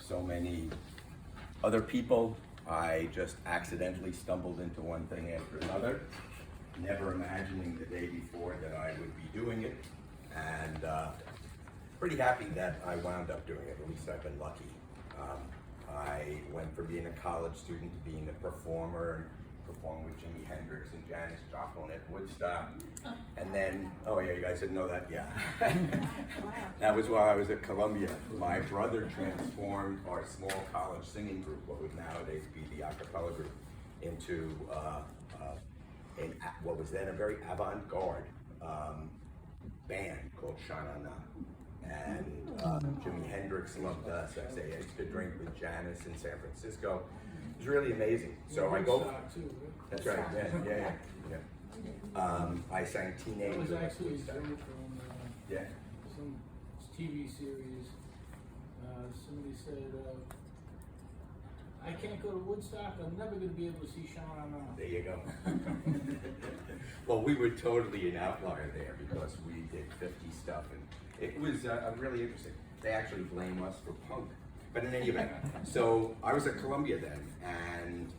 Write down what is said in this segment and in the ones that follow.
so many other people, I just accidentally stumbled into one thing after another, never imagining the day before that I would be doing it, and pretty happy that I wound up doing it. At least I've been lucky. I went from being a college student to being a performer, performed with Jimi Hendrix and Janis Joplin at Woodstock. And then, oh yeah, you guys didn't know that? Yeah. That was while I was at Columbia. My brother transformed our small college singing group, what would nowadays be the a cappella group, into what was then a very avant-garde band called Sha-Na-Na. And Jimi Hendrix loved us. I say I used to drink with Janis in San Francisco. It was really amazing. So I go. That's right. Yeah. I sang Teenage. It was actually from some TV series. Somebody said, "I can't go to Woodstock. I'm never going to be able to see Sha-Na-Na." There you go. Well, we were totally an outlier there because we did 50 stuff, and it was really interesting. They actually blame us for punk. But in any event, so I was at Columbia then, and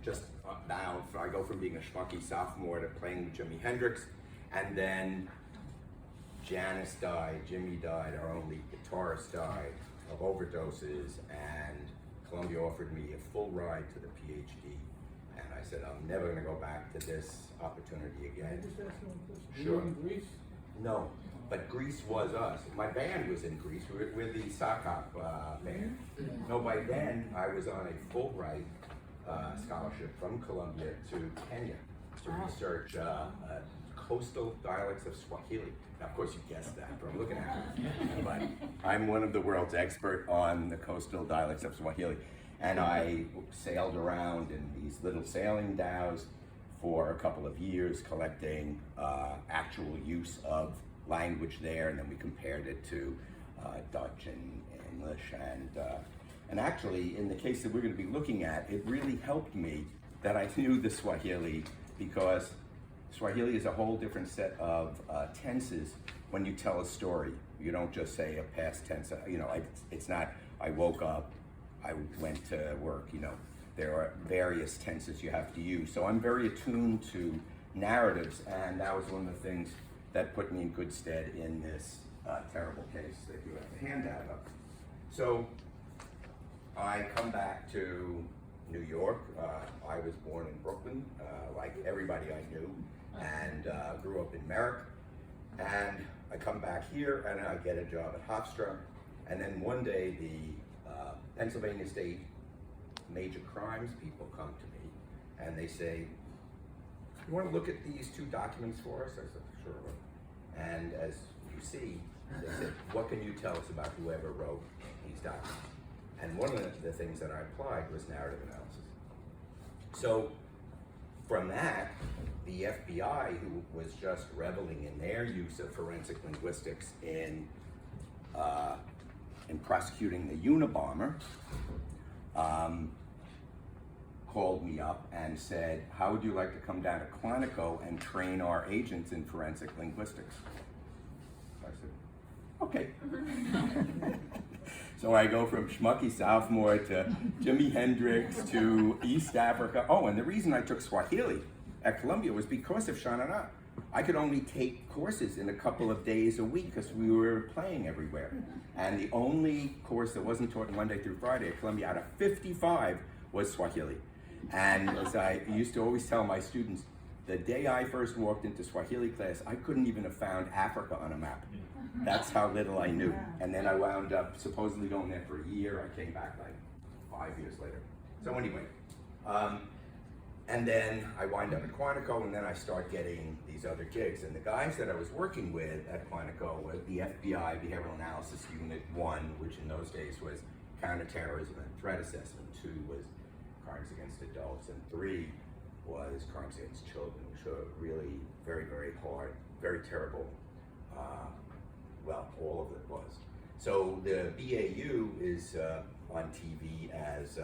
just now I go from being a schmucky sophomore to playing with Jimi Hendrix, and then Janis died, Jimmy died, our only guitarist died of overdoses, and Columbia offered me a full ride to the PhD, and I said, I'm never going to go back to this opportunity again. Can I just ask you one question? Sure. Were you in Greece? No. But Greece was us. My band was in Greece. We're the Sakop band. No, by then I was on a Fulbright scholarship from Columbia to Kenya to research coastal dialects of Swahili. Now, of course, you guessed that from looking at it. But I'm one of the world's expert on the coastal dialects of Swahili. And I sailed around in these little sailing dhows for a couple of years, collecting actual use of language there, and then we compared it to Dutch and English, and actually in the case that we're going to be looking at, it really helped me that I knew the Swahili, because Swahili is a whole different set of tenses when you tell a story. You don't just say a past tense, it's not I woke up, I went to work, there are various tenses you have to use. So I'm very attuned to narratives, and that was one of the things that put me in good stead in this terrible case that you have the handout of. So I come back to New York. I was born in Brooklyn, like everybody I knew, and grew up in Merrick. And I come back here and I get a job at Hofstra. And then one day the Pennsylvania State major crimes people come to me and they say, you want to look at these two documents for us? I said, sure. And as you see, they said, what can you tell us about whoever wrote these documents? And one of the things that I applied was narrative analysis. So from that, the FBI, who was just reveling in their use of forensic linguistics in prosecuting the Unabomber, called me up and said, how would you like to come down to Quantico and train our agents in forensic linguistics? I said, okay. So I go from schmucky sophomore to Jimi Hendrix to East Africa. Oh, and the reason I took Swahili at Columbia was because of Sha-Na-Na. I could only take courses in a couple of days a week because we were playing everywhere. And the only course that wasn't taught Monday through Friday at Columbia out of 55 was Swahili. And as I used to always tell my students, the day I first walked into Swahili class, I couldn't even have found Africa on a map. That's how little I knew. And then I wound up supposedly going there for a year. I came back like 5 years later. So anyway, and then I wind up at Quantico, and then I start getting these other gigs. And the guys that I was working with at Quantico was the FBI Behavioral Analysis Unit 1, which in those days was counterterrorism and threat assessment. 2 was crimes against adults, and 3 was crimes against children, which were really very, very hard, very terrible. Well, all of it was. So the BAU is on TV as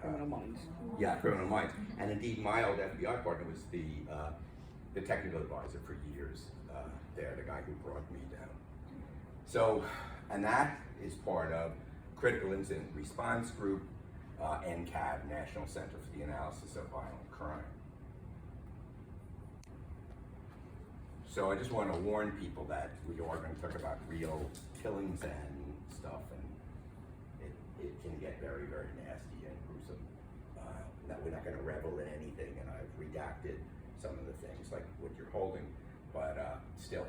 Criminal Minds. Yeah, Criminal Minds. And indeed, my old FBI partner was the technical advisor for years there, the guy who brought me down. So, and that is part of Critical Incident Response Group, NCAV, National Center for the Analysis of Violent Crime. So I just want to warn people that we are going to talk about real killings and stuff, and it can get very, very nasty and gruesome. That we're not going to revel in anything, and I've redacted some of the things like what you're holding, but still.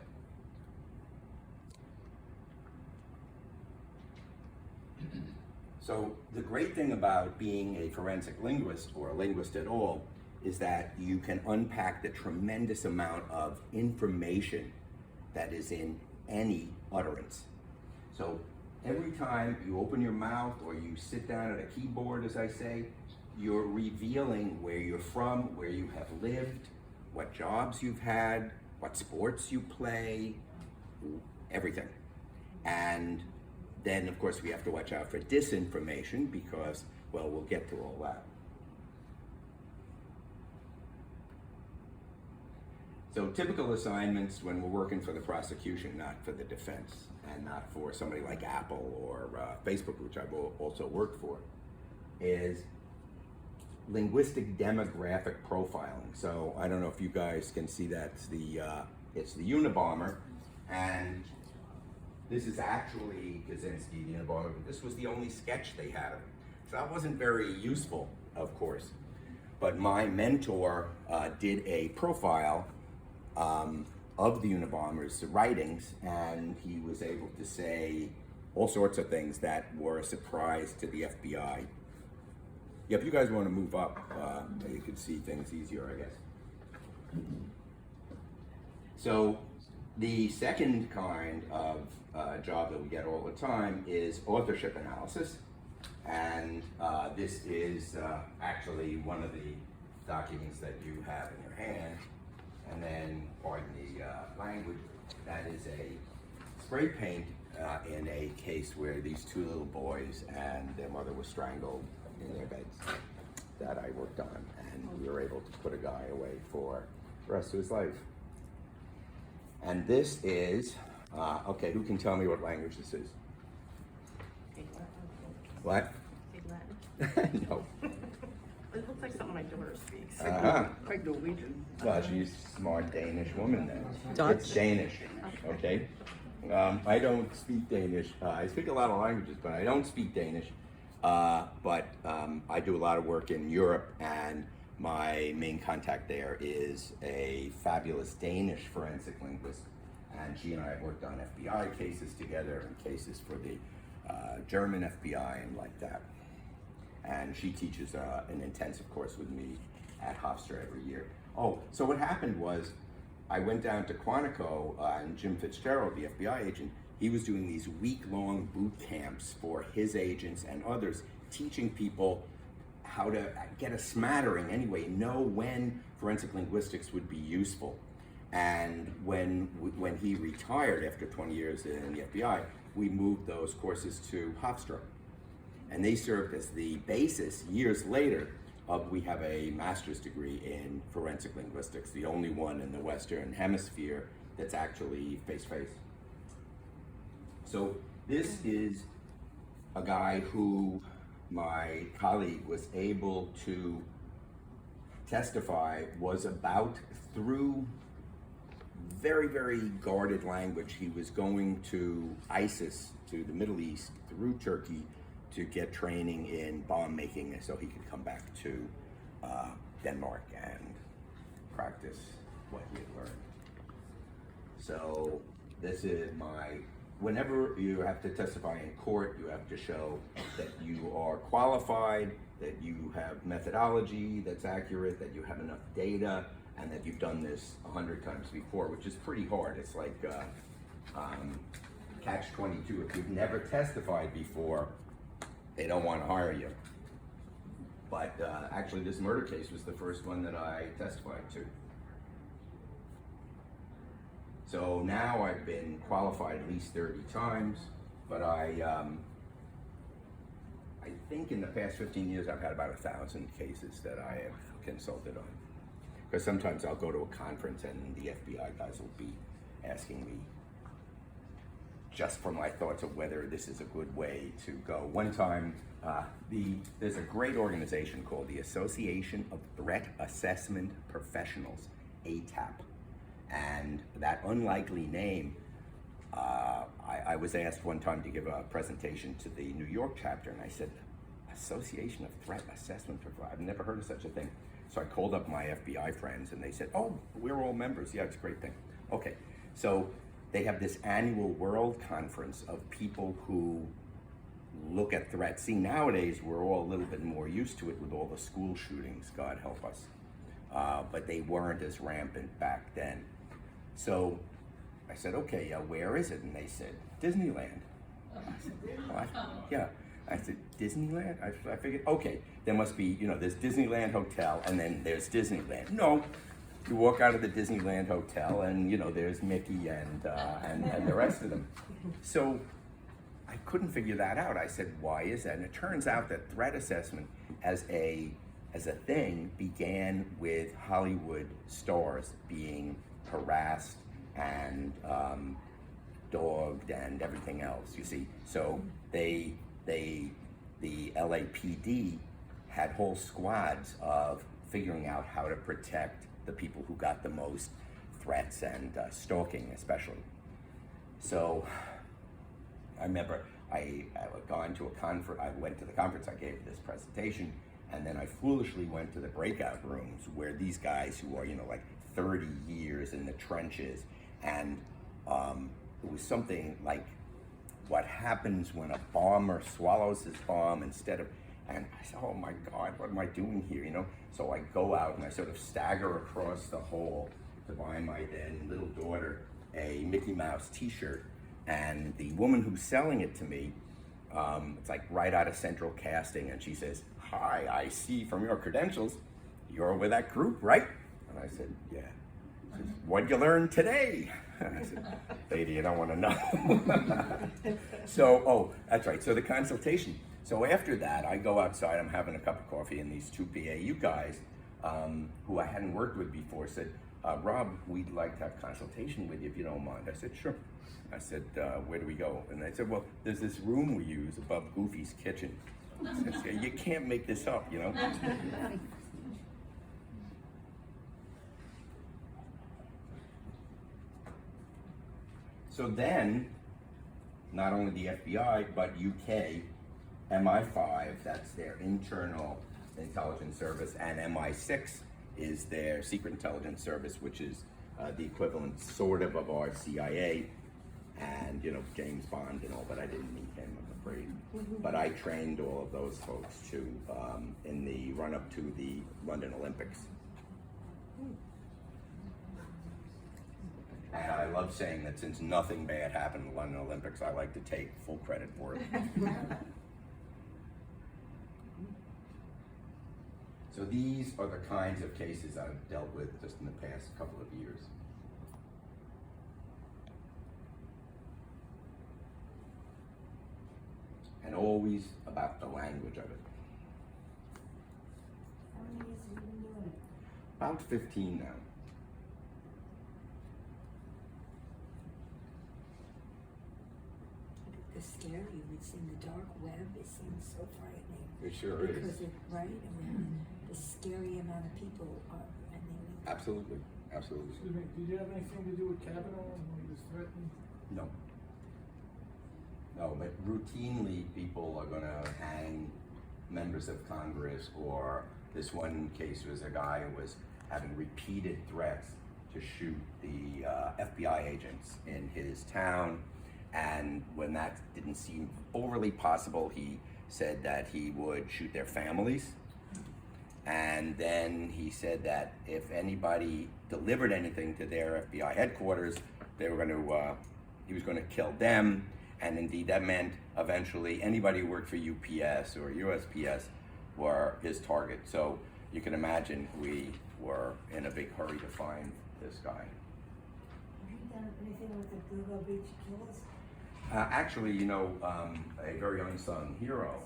So the great thing about being a forensic linguist or a linguist at all is that you can unpack the tremendous amount of information that is in any utterance. So every time you open your mouth or you sit down at a keyboard, as I say, you're revealing where you're from, where you have lived, what jobs you've had, what sports you play, everything. And then, of course, we have to watch out for disinformation because, well, we'll get to all that. So typical assignments when we're working for the prosecution, not for the defense, and not for somebody like Apple or Facebook, which I've also worked for, is linguistic demographic profiling. So I don't know if you guys can see that. It's the Unabomber, and this is actually Kaczynski, the Unabomber, but this was the only sketch they had of it. So that wasn't very useful, of course. But my mentor did a profile of the Unabomber's writings, and he was able to say all sorts of things that were a surprise to the FBI. Yeah, if you guys want to move up, you could see things easier, I guess. So the second kind of job that we get all the time is authorship analysis, and this is actually one of the documents that you have in your hand. And then, pardon the language, that is a spray paint in a case where these two little boys and their mother were strangled in their beds that I worked on, and we were able to put a guy away for the rest of his life. And this is, okay, who can tell me what language this is? What? No. It looks like something my daughter speaks. Like Norwegian. Well, she's a smart Danish woman then. Dutch? It's Danish, okay? I don't speak Danish. I speak a lot of languages, but I don't speak Danish. But I do a lot of work in Europe, and my main contact there is a fabulous Danish forensic linguist. And she and I have worked on FBI cases together and cases for the German FBI and like that. And she teaches an intensive course with me at Hofstra every year. Oh, so what happened was I went down to Quantico, and Jim Fitzgerald, the FBI agent, he was doing these week-long boot camps for his agents and others, teaching people how to get a smattering, anyway, know when forensic linguistics would be useful. And when he retired after 20 years in the FBI, we moved those courses to Hofstra. And they served as the basis, years later, of we have a master's degree in forensic linguistics, the only one in the Western Hemisphere that's actually face-to-face. So this is a guy who my colleague was able to testify was about, through very, very guarded language, he was going to ISIS, to the Middle East, through Turkey, to get training in bomb making so he could come back to Denmark and practice what he had learned. So this is whenever you have to testify in court, you have to show that you are qualified, that you have methodology that's accurate, that you have enough data, and that you've done this 100 times before, which is pretty hard. It's like catch-22. If you've never testified before, they don't want to hire you. But actually this murder case was the first one that I testified to. So now I've been qualified at least 30 times, but I think in the past 15 years I've had about 1,000 cases that I have consulted on. Because sometimes I'll go to a conference and the FBI guys will be asking me just for my thoughts of whether this is a good way to go. One time, there's a great organization called the Association of Threat Assessment Professionals, ATAP. And that unlikely name, I was asked one time to give a presentation to the New York chapter, and I said, Association of Threat Assessment Professionals, I've never heard of such a thing. So I called up my FBI friends, and they said, oh, we're all members. Yeah, it's a great thing. Okay, so they have this annual world conference of people who look at threats. See, nowadays, we're all a little bit more used to it with all the school shootings, God help us. But they weren't as rampant back then. So I said, okay, where is it? And they said, Disneyland. I said, what? Yeah. I said, Disneyland? I figured, okay, there must be, there's Disneyland Hotel and then there's Disneyland. No, you walk out of the Disneyland Hotel and, there's Mickey and the rest of them. So I couldn't figure that out. I said, why is that? And it turns out that threat assessment as a thing began with Hollywood stars being harassed and dogged and everything else, you see. So the LAPD had whole squads of figuring out how to protect the people who got the most threats and stalking especially. So I remember I had gone to a conference, I went to the conference, I gave this presentation, and then I foolishly went to the breakout rooms where these guys who are, like 30 years in the trenches, and it was something like what happens when a bomber swallows his bomb instead of, and I said, oh my God, what am I doing here, So I go out and I sort of stagger across the hall to buy my then little daughter a Mickey Mouse t-shirt, and the woman who's selling it to me, it's like right out of Central Casting, and she says, hi, I see from your credentials, you're with that group, right? And I said, yeah. She says, what'd you learn today? And I said, lady, you don't want to know. So, that's right, so the consultation. So after that, I go outside, I'm having a cup of coffee, and these two PAU guys, who I hadn't worked with before, said, Rob, we'd like to have consultation with you if you don't mind. I said, sure. I said, where do we go? And they said, well, there's this room we use above Goofy's kitchen. I said, you can't make this up, So then, not only the FBI, but UK, MI5, that's their internal intelligence service, and MI6 is their secret intelligence service, which is the equivalent sort of our CIA, and James Bond and all, but I didn't meet him, I'm afraid. But I trained all of those folks too in the run-up to the London Olympics. And I love saying that since nothing bad happened in the London Olympics, I like to take full credit for it. So these are the kinds of cases I've dealt with just in the past couple of years. And always about the language of it. How many years have you been doing it? About 15 now. It's scary. It's in the dark web. It seems so frightening. It sure is. Because right? I mean, the scary amount of people are, Absolutely, absolutely. Excuse me, did you have anything to do with Kavanaugh when he was threatened? No. No, but routinely people are gonna hang members of Congress, or this one case was a guy who was having repeated threats to shoot the FBI agents in his town, and when that didn't seem overly possible, he said that he would shoot their families. And then he said that if anybody delivered anything to their FBI headquarters, they were he was gonna kill them. And indeed that meant eventually anybody who worked for UPS or USPS were his target. So you can imagine we were in a big hurry to find this guy. Have you done anything with the Google Beach Killers? Actually, a very unsung hero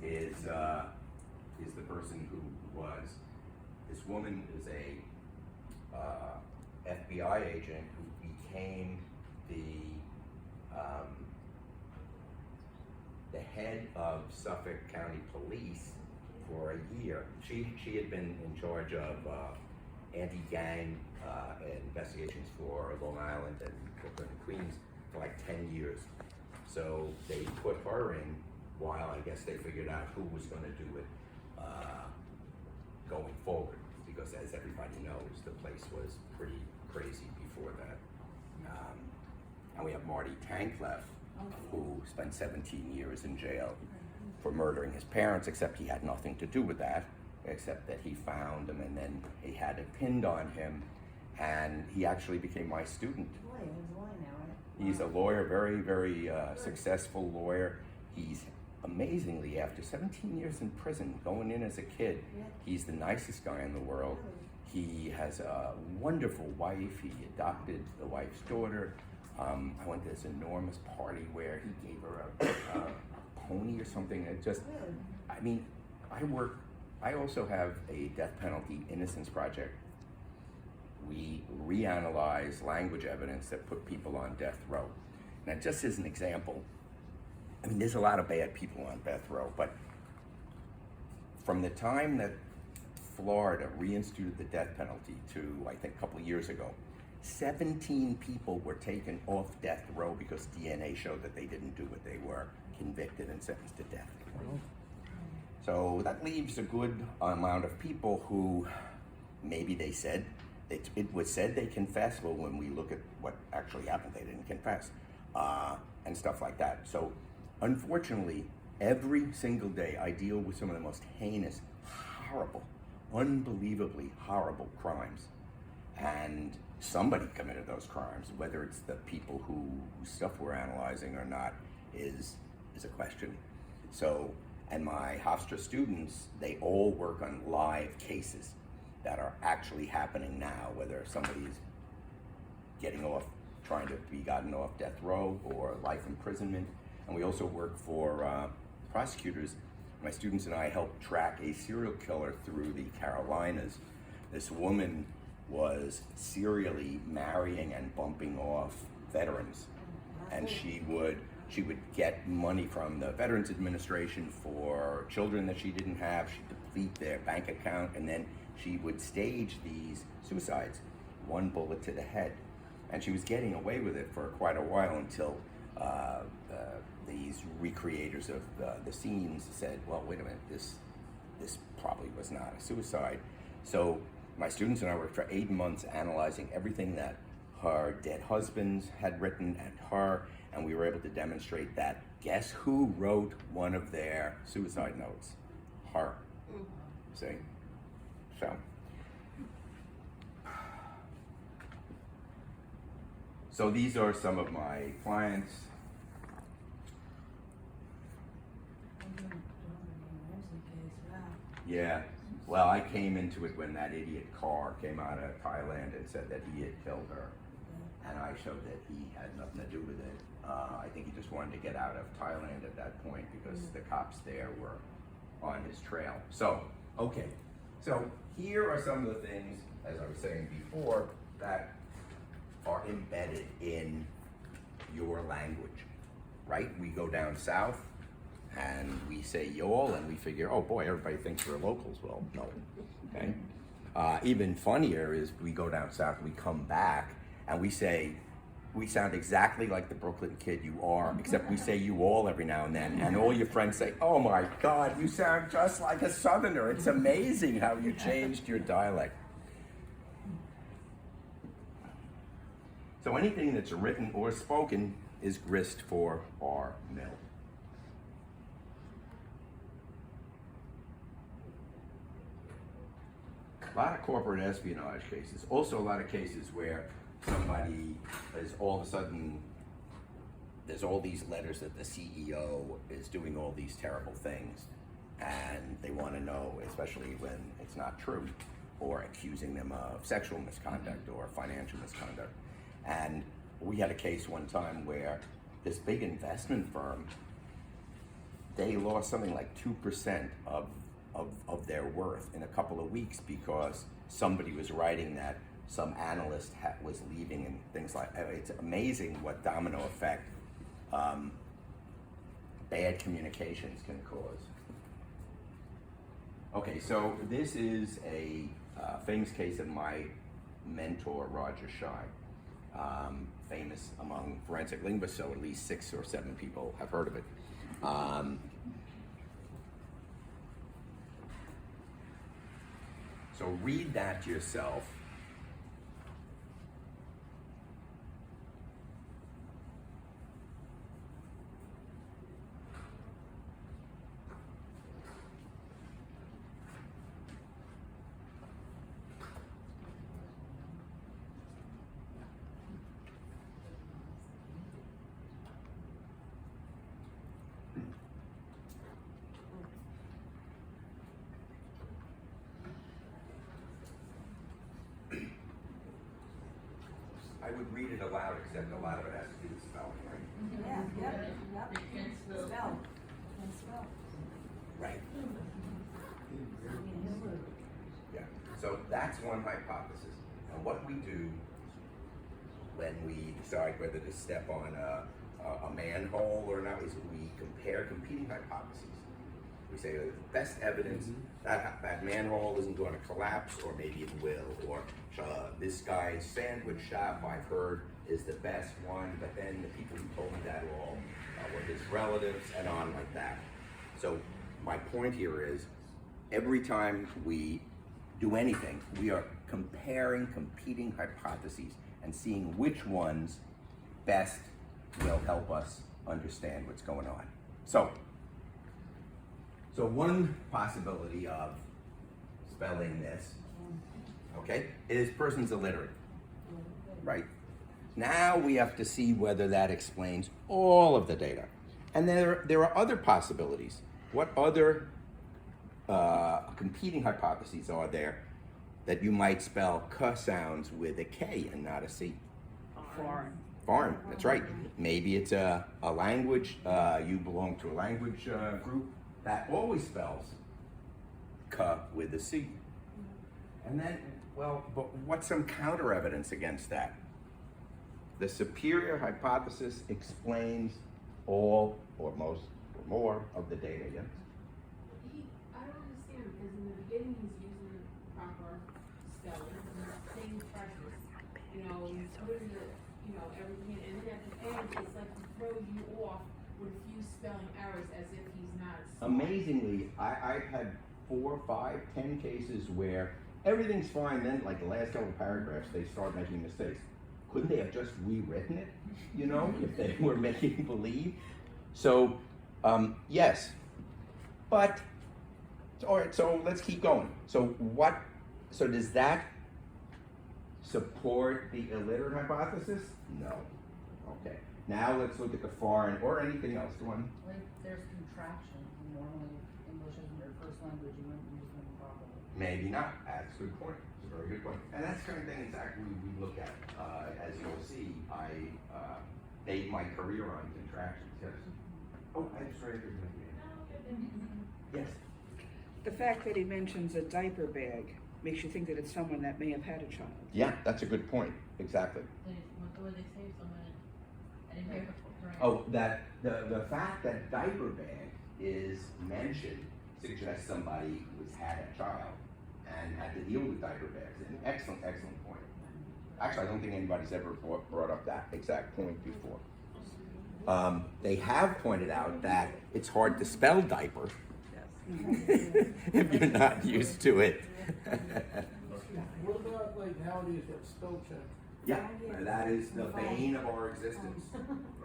is the person who was, this woman is a FBI agent who became the the head of Suffolk County Police for a year. She had been in charge of anti-gang investigations for Long Island and Brooklyn and Queens for like 10 years. So they put her in while I guess they figured out who was going to do it going forward, because as everybody knows, the place was pretty crazy before that. And we have Marty Tankleff, who spent 17 years in jail for murdering his parents, except he had nothing to do with that, except that he found them and then he had it pinned on him, and he actually became my student. He's a lawyer, very, very successful lawyer. He's amazingly, after 17 years in prison, going in as a kid, he's the nicest guy in the world. He has a wonderful wife. He adopted the wife's daughter. I went to this enormous party where he gave her a pony or something. It just, I mean, I also have a death penalty innocence project. We reanalyze language evidence that put people on death row. Now, just as an example, I mean, there's a lot of bad people on death row, but from the time that Florida reinstituted the death penalty to, I think, a couple of years ago, 17 people were taken off death row because DNA showed that they didn't do what they were convicted and sentenced to death. So that leaves a good amount of people who maybe they said, it was said they confessed, but when we look at what actually happened, they didn't confess, and stuff like that. So unfortunately, every single day I deal with some of the most heinous, horrible, unbelievably horrible crimes. And somebody committed those crimes, whether it's the people whose stuff we're analyzing or not is a question. So, and my Hofstra students, they all work on live cases that are actually happening now, whether somebody's getting off, trying to be gotten off death row or life imprisonment. And we also work for prosecutors. My students and I helped track a serial killer through the Carolinas. This woman was serially marrying and bumping off veterans, and she would get money from the Veterans Administration for children that she didn't have. She'd deplete their bank account, and then she would stage these suicides, one bullet to the head. And she was getting away with it for quite a while until these recreators of the scenes said, well, wait a minute, this probably was not a suicide. So my students and I worked for 8 months analyzing everything that her dead husbands had written and her, and we were able to demonstrate that guess who wrote one of their suicide notes? Her. See? So these are some of my clients. Yeah, well, I came into it when that idiot Carr came out of Thailand and said that he had killed her, and I showed that he had nothing to do with it. I think he just wanted to get out of Thailand at that point because the cops there were on his trail. So, okay, so here are some of the things, as I was saying before, that are embedded in your language, right? We go down south and we say y'all and we figure, oh boy, everybody thinks we're locals. Well, no, okay? Even funnier is we go down south, we come back and we say, we sound exactly like the Brooklyn kid you are, except we say you all every now and then, and all your friends say, oh my God, you sound just like a Southerner. It's amazing how you changed your dialect. So anything that's written or spoken is grist for our mill. A lot of corporate espionage cases, also a lot of cases where somebody is all of a sudden, there's all these letters that the CEO is doing all these terrible things, and they want to know, especially when it's not true, or accusing them of sexual misconduct or financial misconduct. And we had a case one time where this big investment firm, they lost something like 2% of their worth in a couple of weeks because somebody was writing that some analyst was leaving and things like that. It's amazing what domino effect bad communications can cause. Okay, so this is a famous case of my mentor, Roger Schei, famous among forensic linguists, so at least 6 or 7 people have heard of it. So read that yourself. I would read it aloud, except a lot of it has to do with spelling, right? Spell. And spell. Right. Yeah. So that's one hypothesis. And what we do when we decide whether to step on a manhole or not is we compare competing hypotheses. We say the best evidence that manhole isn't going to collapse, or maybe it will, or this guy's sandwich shop I've heard is the best one, but then the people who told me that all were his relatives, and on like that. So my point here is, every time we do anything, we are comparing competing hypotheses and seeing which ones best will help us understand what's going on. So one possibility of spelling this, okay, is person's illiterate, right? Now we have to see whether that explains all of the data. And there are other possibilities. What other competing hypotheses are there that you might spell K sounds with a K and not a C? Foreign. Foreign, that's right. Maybe it's a language, you belong to a language group that always spells K with a C. And then, well, but what's some counter evidence against that? The superior hypothesis explains all or most or more of the data, yes? I don't understand, because in the beginning he's using proper spelling, he's saying precious, he's putting everything in, and then at the end, it's like to throw you off with a few spelling errors as if he's not smart. Amazingly, I've had 4, 5, 10 cases where everything's fine, then like the last couple of paragraphs, they start making mistakes. Couldn't they have just rewritten it, if they were making believe? So, yes, but, all right, so let's keep going. So does that support the illiterate hypothesis? No. Okay, now let's look at the foreign or anything else. Go on. Like, there's contraction. Normally, English isn't your first language, you wouldn't use them properly. Maybe not. That's a good point. It's a very good point. And that's the kind of thing exactly we look at. As you'll see, I made my career on contractions. Yes. Oh, I'm sorry. Yes. The fact that he mentions a diaper bag makes you think that it's someone that may have had a child. Yeah, that's a good point. Exactly. What would they say if someone anyway? Oh, that the fact that diaper bag is mentioned suggests somebody who's had a child and had to deal with diaper bags. An excellent point. Actually, I don't think anybody's ever brought up that exact point before. They have pointed out that it's hard to spell diaper if you're not used to it. What about like nowadays that spell check? Yeah, that is the bane of our existence,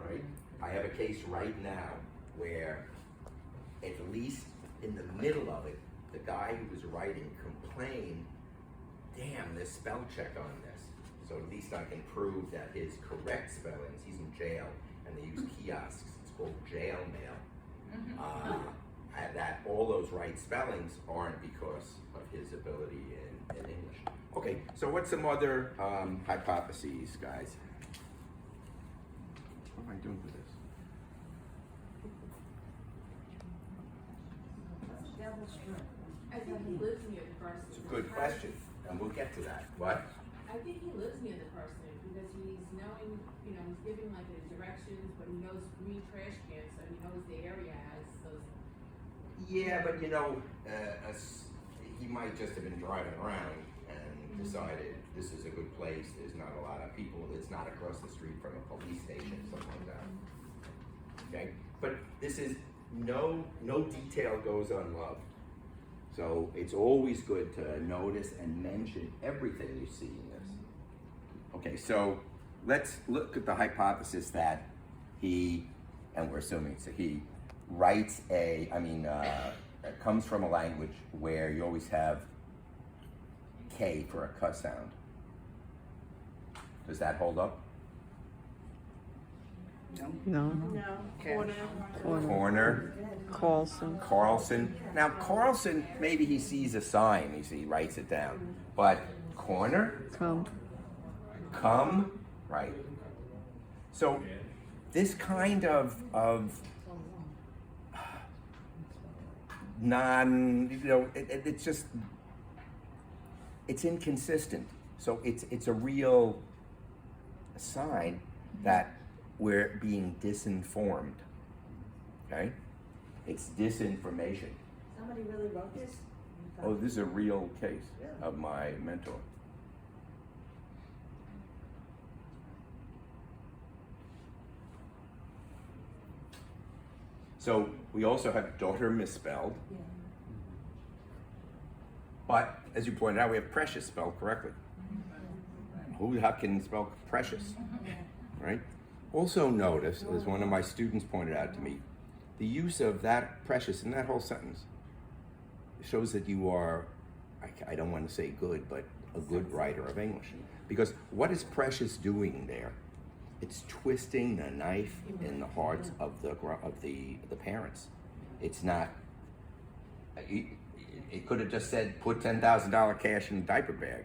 right? I have a case right now where, at least in the middle of it, the guy who was writing complained, damn, there's spell check on this. So at least I can prove that his correct spellings, he's in jail, and they use kiosks, it's called jail mail. That all those right spellings aren't because of his ability in English. Okay, so what's some other hypotheses, guys? What am I doing with this? I think he lives near the person. It's a good question, and we'll get to that. What? I think he lives near the person because he's knowing, you know, he's giving like the directions, but he knows green trash cans, so he knows the area has those. Yeah, but you know, he might just have been driving around and decided this is a good place, there's not a lot of people, it's not across the street from a police station, something like that. Okay, but this is, no detail goes unloved. So it's always good to notice and mention everything you see in this. Okay, so let's look at the hypothesis that he, and we're assuming it's a he, writes it comes from a language where you always have K for a cuss sound. Does that hold up? No. No. Cash. Corner. Carlson. Now Carlson, maybe he sees a sign, he writes it down. But corner? Come, right. So this kind of it's just, it's inconsistent. So it's a real sign that we're being disinformed, okay? It's disinformation. Somebody really wrote this? Oh, this is a real case of my mentor. So we also have daughter misspelled, Yeah. but as you pointed out, we have precious spelled correctly. Who the heck can spell precious, right? Also notice, as one of my students pointed out to me, the use of that precious in that whole sentence shows that you are, I don't want to say good, but a good writer of English. Because what is precious doing there? It's twisting the knife in the hearts of the parents. It's not, it could have just said, put $10,000 cash in a diaper bag.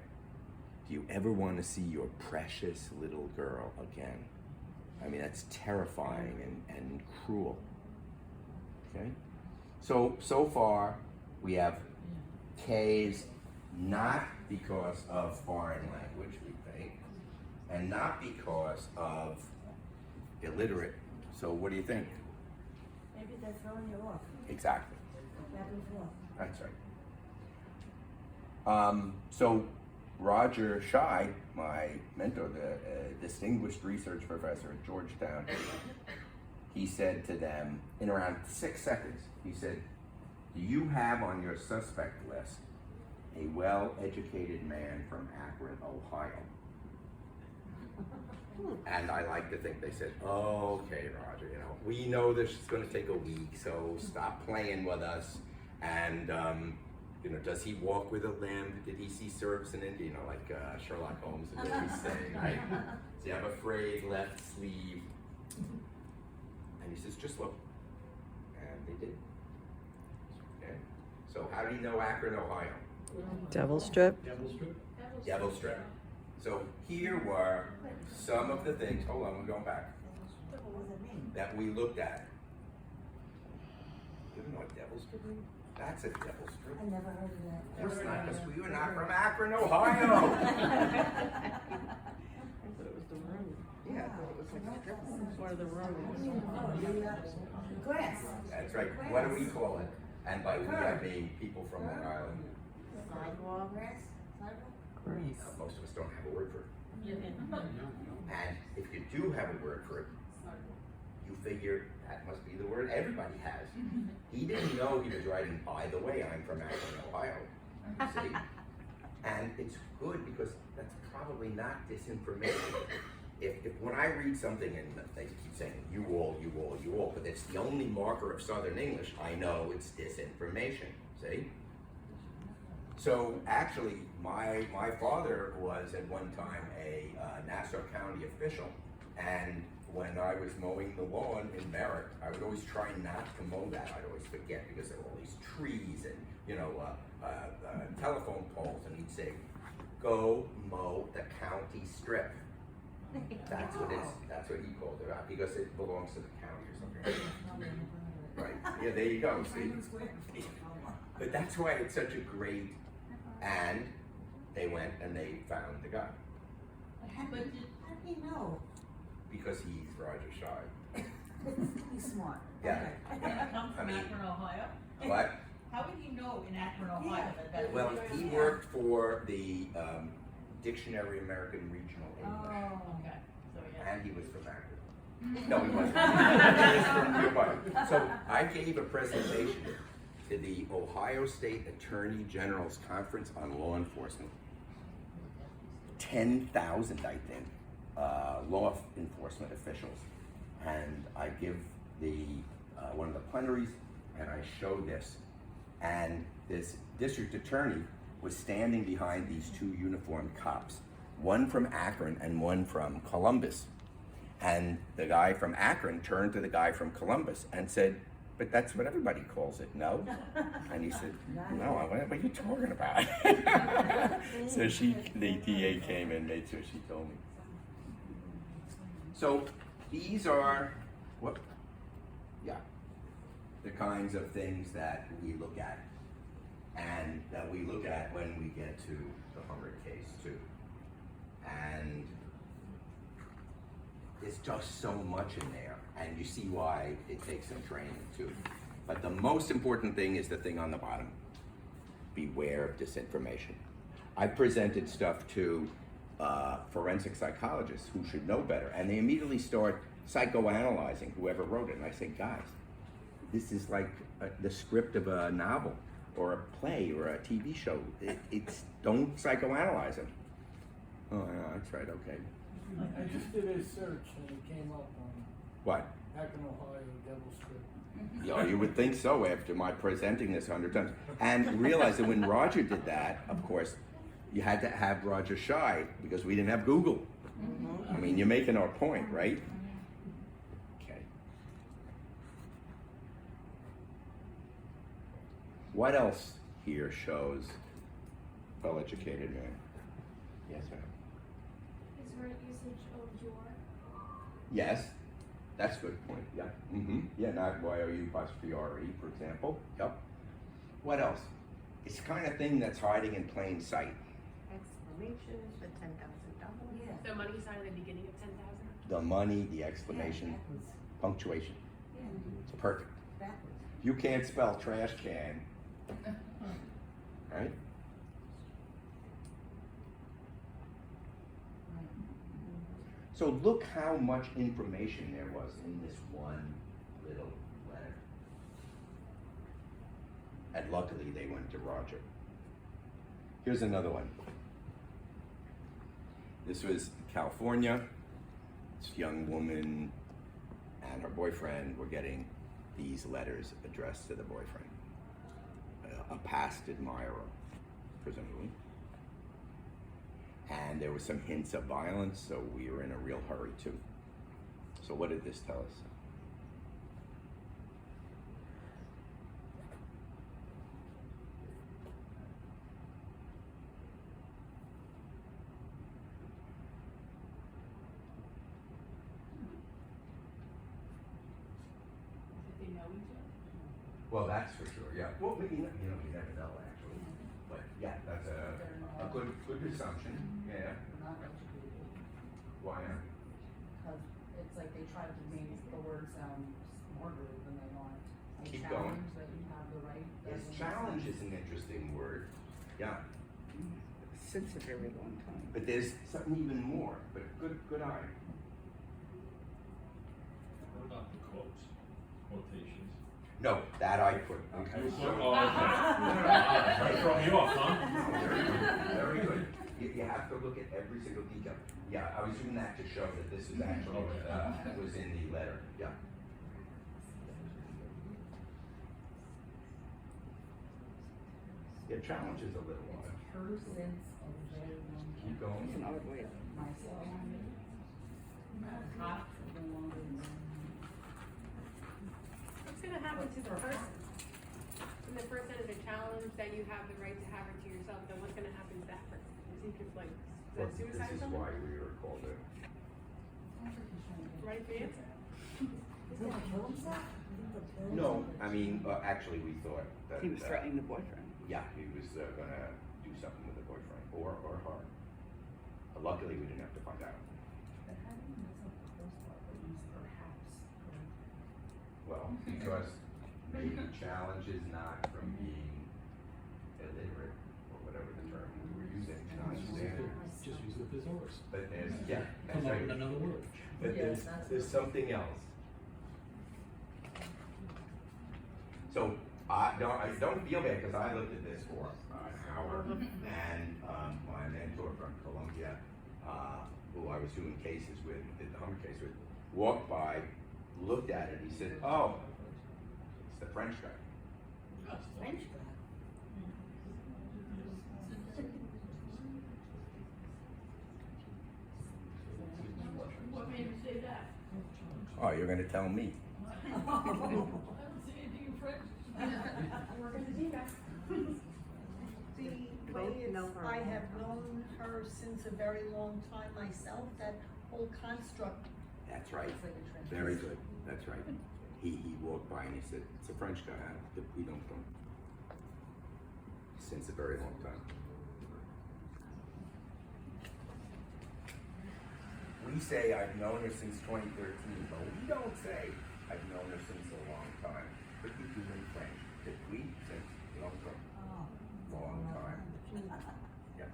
Do you ever want to see your precious little girl again? I mean, that's terrifying and cruel. Okay? So far, we have K's not because of foreign language, we think, and not because of illiterate. So what do you think? Maybe they're throwing you off. Exactly. Back and forth. That's right. So Roger Scheid, my mentor, the distinguished research professor at Georgetown, he said to them in around 6 seconds, he said, do you have on your suspect list a well-educated man from Akron, Ohio? And I like to think they said, oh, okay, Roger, we know this is going to take a week, so stop playing with us. And, does he walk with a limp? Did he see service in India? Like Sherlock Holmes would always say, right? Does he have a frayed left sleeve? And he says, just look. And they did. Okay. So how do you know Akron, Ohio? Devil strip. Devil strip. So here were some of the things, hold on, we're going back, What does that mean? that we looked at. You don't know what devil strip is? That's a devil strip. I never heard of that. Of course not, because we were not from Akron, Ohio. I thought it was the room. Yeah, I thought it was like a strip mall. One of the rooms. Oh, the grass. That's right. What do we call it? And by we, I mean people from Long Island. Sidewalk. Grass? Sidewalk? Most of us don't have a word for it. And if you do have a word for it, you figure that must be the word everybody has. He didn't know he was writing, by the way, I'm from Akron, Ohio. See? And it's good because that's probably not disinformation. If when I read something and they keep saying, you all, but it's the only marker of Southern English, I know it's disinformation, see? So actually, my father was at one time a Nassau County official, and when I was mowing the lawn in Merritt, I would always try not to mow that. I'd always forget because there were all these trees and telephone poles, and he'd say, "Go mow the county strip." That's what he called it, because it belongs to the county or something. Right? Yeah, there you go. See, but that's why it's such a great. And they went and they found the guy. But how do you know? because he's Roger Shy. He's smart. Yeah, Okay. yeah. Come I from mean- Akron, Ohio? What? How would you know in Akron, Ohio that that? Well, he worked for the Dictionary American Regional English, Oh, okay, so yeah. and he was from Akron. No, he wasn't. He was from nearby. So I gave a presentation to the Ohio State Attorney General's Conference on Law Enforcement. 10,000, I think, law enforcement officials. And I give the one of the plenaries, and I show this. And this district attorney was standing behind these two uniformed cops, one from Akron and one from Columbus. And the guy from Akron turned to the guy from Columbus and said, "But that's what everybody calls it, no?" And he said, "No, what are you talking about?" So the DA came and made sure she told me. So these are, the kinds of things that we look at, and that we look at when we get to the Hummert case too. And there's just so much in there, and you see why it takes some training too. But the most important thing is the thing on the bottom. Beware of disinformation. I presented stuff to forensic psychologists who should know better, and they immediately start psychoanalyzing whoever wrote it. And I say, guys, this is like the script of a novel or a play or a TV show. It's don't psychoanalyze it. Oh, yeah, that's right, okay. I just did a search and it came up on What? Akron, Ohio, Devil Strip. Yeah, you would think so after my presenting this 100 times. And realize that when Roger did that, of course, you had to have Roger Shy because we didn't have Google. I mean, you're making our point, right? Okay. What else here shows well-educated man? Yes, ma'am. Is rent usage of your? Yes, that's a good point. Yeah. Yeah, not Y-O-U-R-E, for example. Yep. What else? It's the kind of thing that's hiding in plain sight. Exclamations for $10,000. Yeah. So money sign at the beginning of 10,000? The money, the exclamation, Backwards. punctuation. Yeah, It's perfect. backwards. You can't spell trash can, right? So look how much information there was in this one little letter. And luckily they went to Roger. Here's another one. This was California. This young woman and her boyfriend were getting these letters addressed to the boyfriend. A past admirer, presumably. And there were some hints of violence, so we were in a real hurry too. So what did this tell us? Did they know each other? Well, that's for sure, yeah. Well, you never know actually. But yeah, that's a good assumption, yeah. They're not educated, Why not? because it's like they try to make the word sound smarter than they want. They Keep going. challenge that you have the right. Yes, challenge is an interesting word, yeah. Since a very long time. But there's something even more, but good eye. What about the quotes, quotations? No, that I put. Oh, Okay. I throw you off, huh? Very good. You have to look at every single detail. Yeah, I was doing that to show that this is actually what was in the letter. Yeah. Yeah, challenge is a little odd. Her sense of very long Keep It's going. an odd way. myself. Hot for no longer than. What's gonna happen to the person? When the person is a challenge that you have the right to have it to yourself, then what's gonna happen to that person? Is he just like, Well, is that suicide this is something? why we were called it. Right answer. He's gonna kill himself? No, I mean, actually, we thought that. He was threatening the boyfriend. Yeah, he was gonna do something with the boyfriend or her. But luckily, we didn't have to find out. But how do you mess up the first part that you perhaps could? Well, because the challenge is not from being illiterate, or whatever the term we were using, to not understand. Just use the thesaurus. But there's, yeah, that's Come up right. with another word. But Yeah, there's something else. So I don't feel bad because I looked at this for an hour, and my mentor from Columbia, who I was doing cases with, did the Hummert case with, walked by, looked at it, he said, "Oh, it's the French guy." French guy. What made you say that? Oh, you're gonna tell me? I don't see anything in French. We're gonna do that. The Both way know it's, her I well. have known her since a very long time myself, that whole construct. That's right. It's like a translation. Very good. That's right. He walked by and he said, "It's a French guy. We don't know." Since a very long time. We say I've known her since 2013, but we don't say I've known her since a long time. But we do in French. Depuis, since longtemps. Long time. Yes.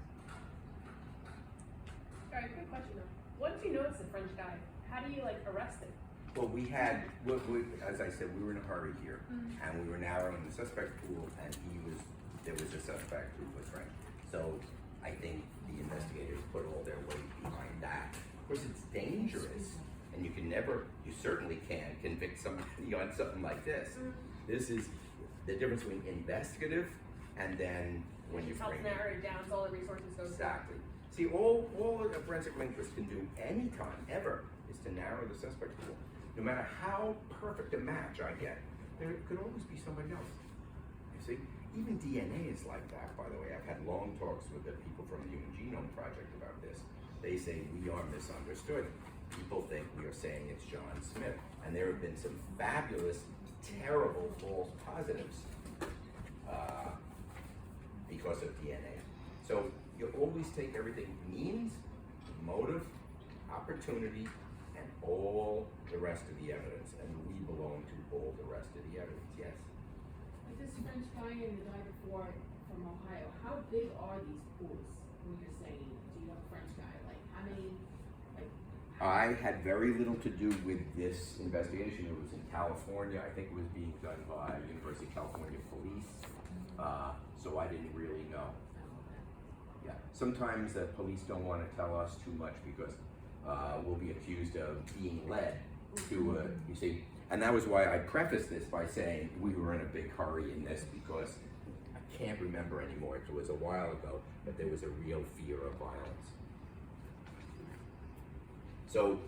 Alright, quick question though. Once you know it's a French guy, how do you like arrest him? Well, as I said, we were in a hurry here, and we were narrowing the suspect pool, and there was a suspect who was French. So I think the investigators put all their weight behind that. Of course, it's dangerous, and you certainly can't convict somebody on something like this. This is the difference between investigative and then when you Just helps bring it. narrow it down so all the resources go to. Exactly. See, all a forensic linguist can do anytime, ever, is to narrow the suspect pool. No matter how perfect a match I get, there could always be somebody else. You see? Even DNA is like that, by the way. I've had long talks with the people from the Human Genome Project about this. They say we are misunderstood. People think we are saying it's John Smith. And there have been some fabulous, terrible false positives because of DNA. So you always take everything means, motive, opportunity, and all the rest of the evidence. And we belong to all the rest of the evidence, yes. With this French guy and the guy before from Ohio, how big are these pools when you're saying, do you have a French guy? Like, how many, like? I had very little to do with this investigation. It was in California. I think it was being done by University of California Police. So I didn't really know. Yeah. Sometimes the police don't want to tell us too much because we'll be accused of being led to you see. And that was why I prefaced this by saying we were in a big hurry in this because I can't remember anymore. It was a while ago, but there was a real fear of violence. So,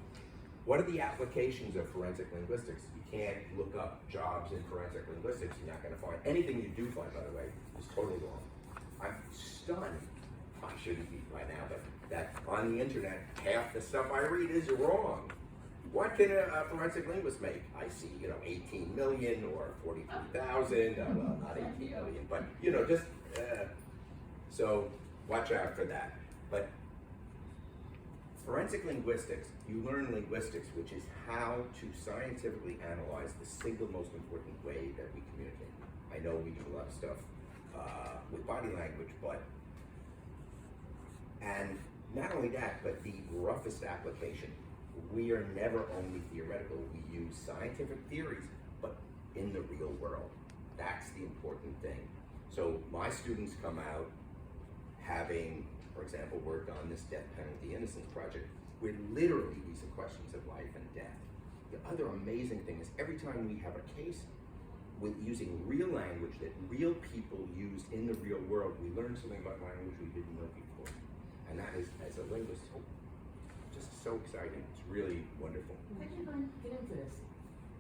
what are the applications of forensic linguistics? You can't look up jobs in forensic linguistics. You're not going to find anything you do find, by the way, is totally wrong. I'm stunned. I shouldn't be by now, but that on the internet, half the stuff I read is wrong. What can a forensic linguist make? I see, 18 million or 43,000. Well, not 18 million, but just so watch out for that. But forensic linguistics, you learn linguistics, which is how to scientifically analyze the single most important way that we communicate. I know we do a lot of stuff with body language, and not only that, but the roughest application. We are never only theoretical. We use scientific theories, but in the real world. That's the important thing. So my students come out having, for example, worked on this death penalty innocence project, where literally these are questions of life and death. The other amazing thing is every time we have a case with using real language that real people used in the real world, we learn something about language we didn't know before. And that is, as a linguist, just so exciting. It's really wonderful. How did you get into this?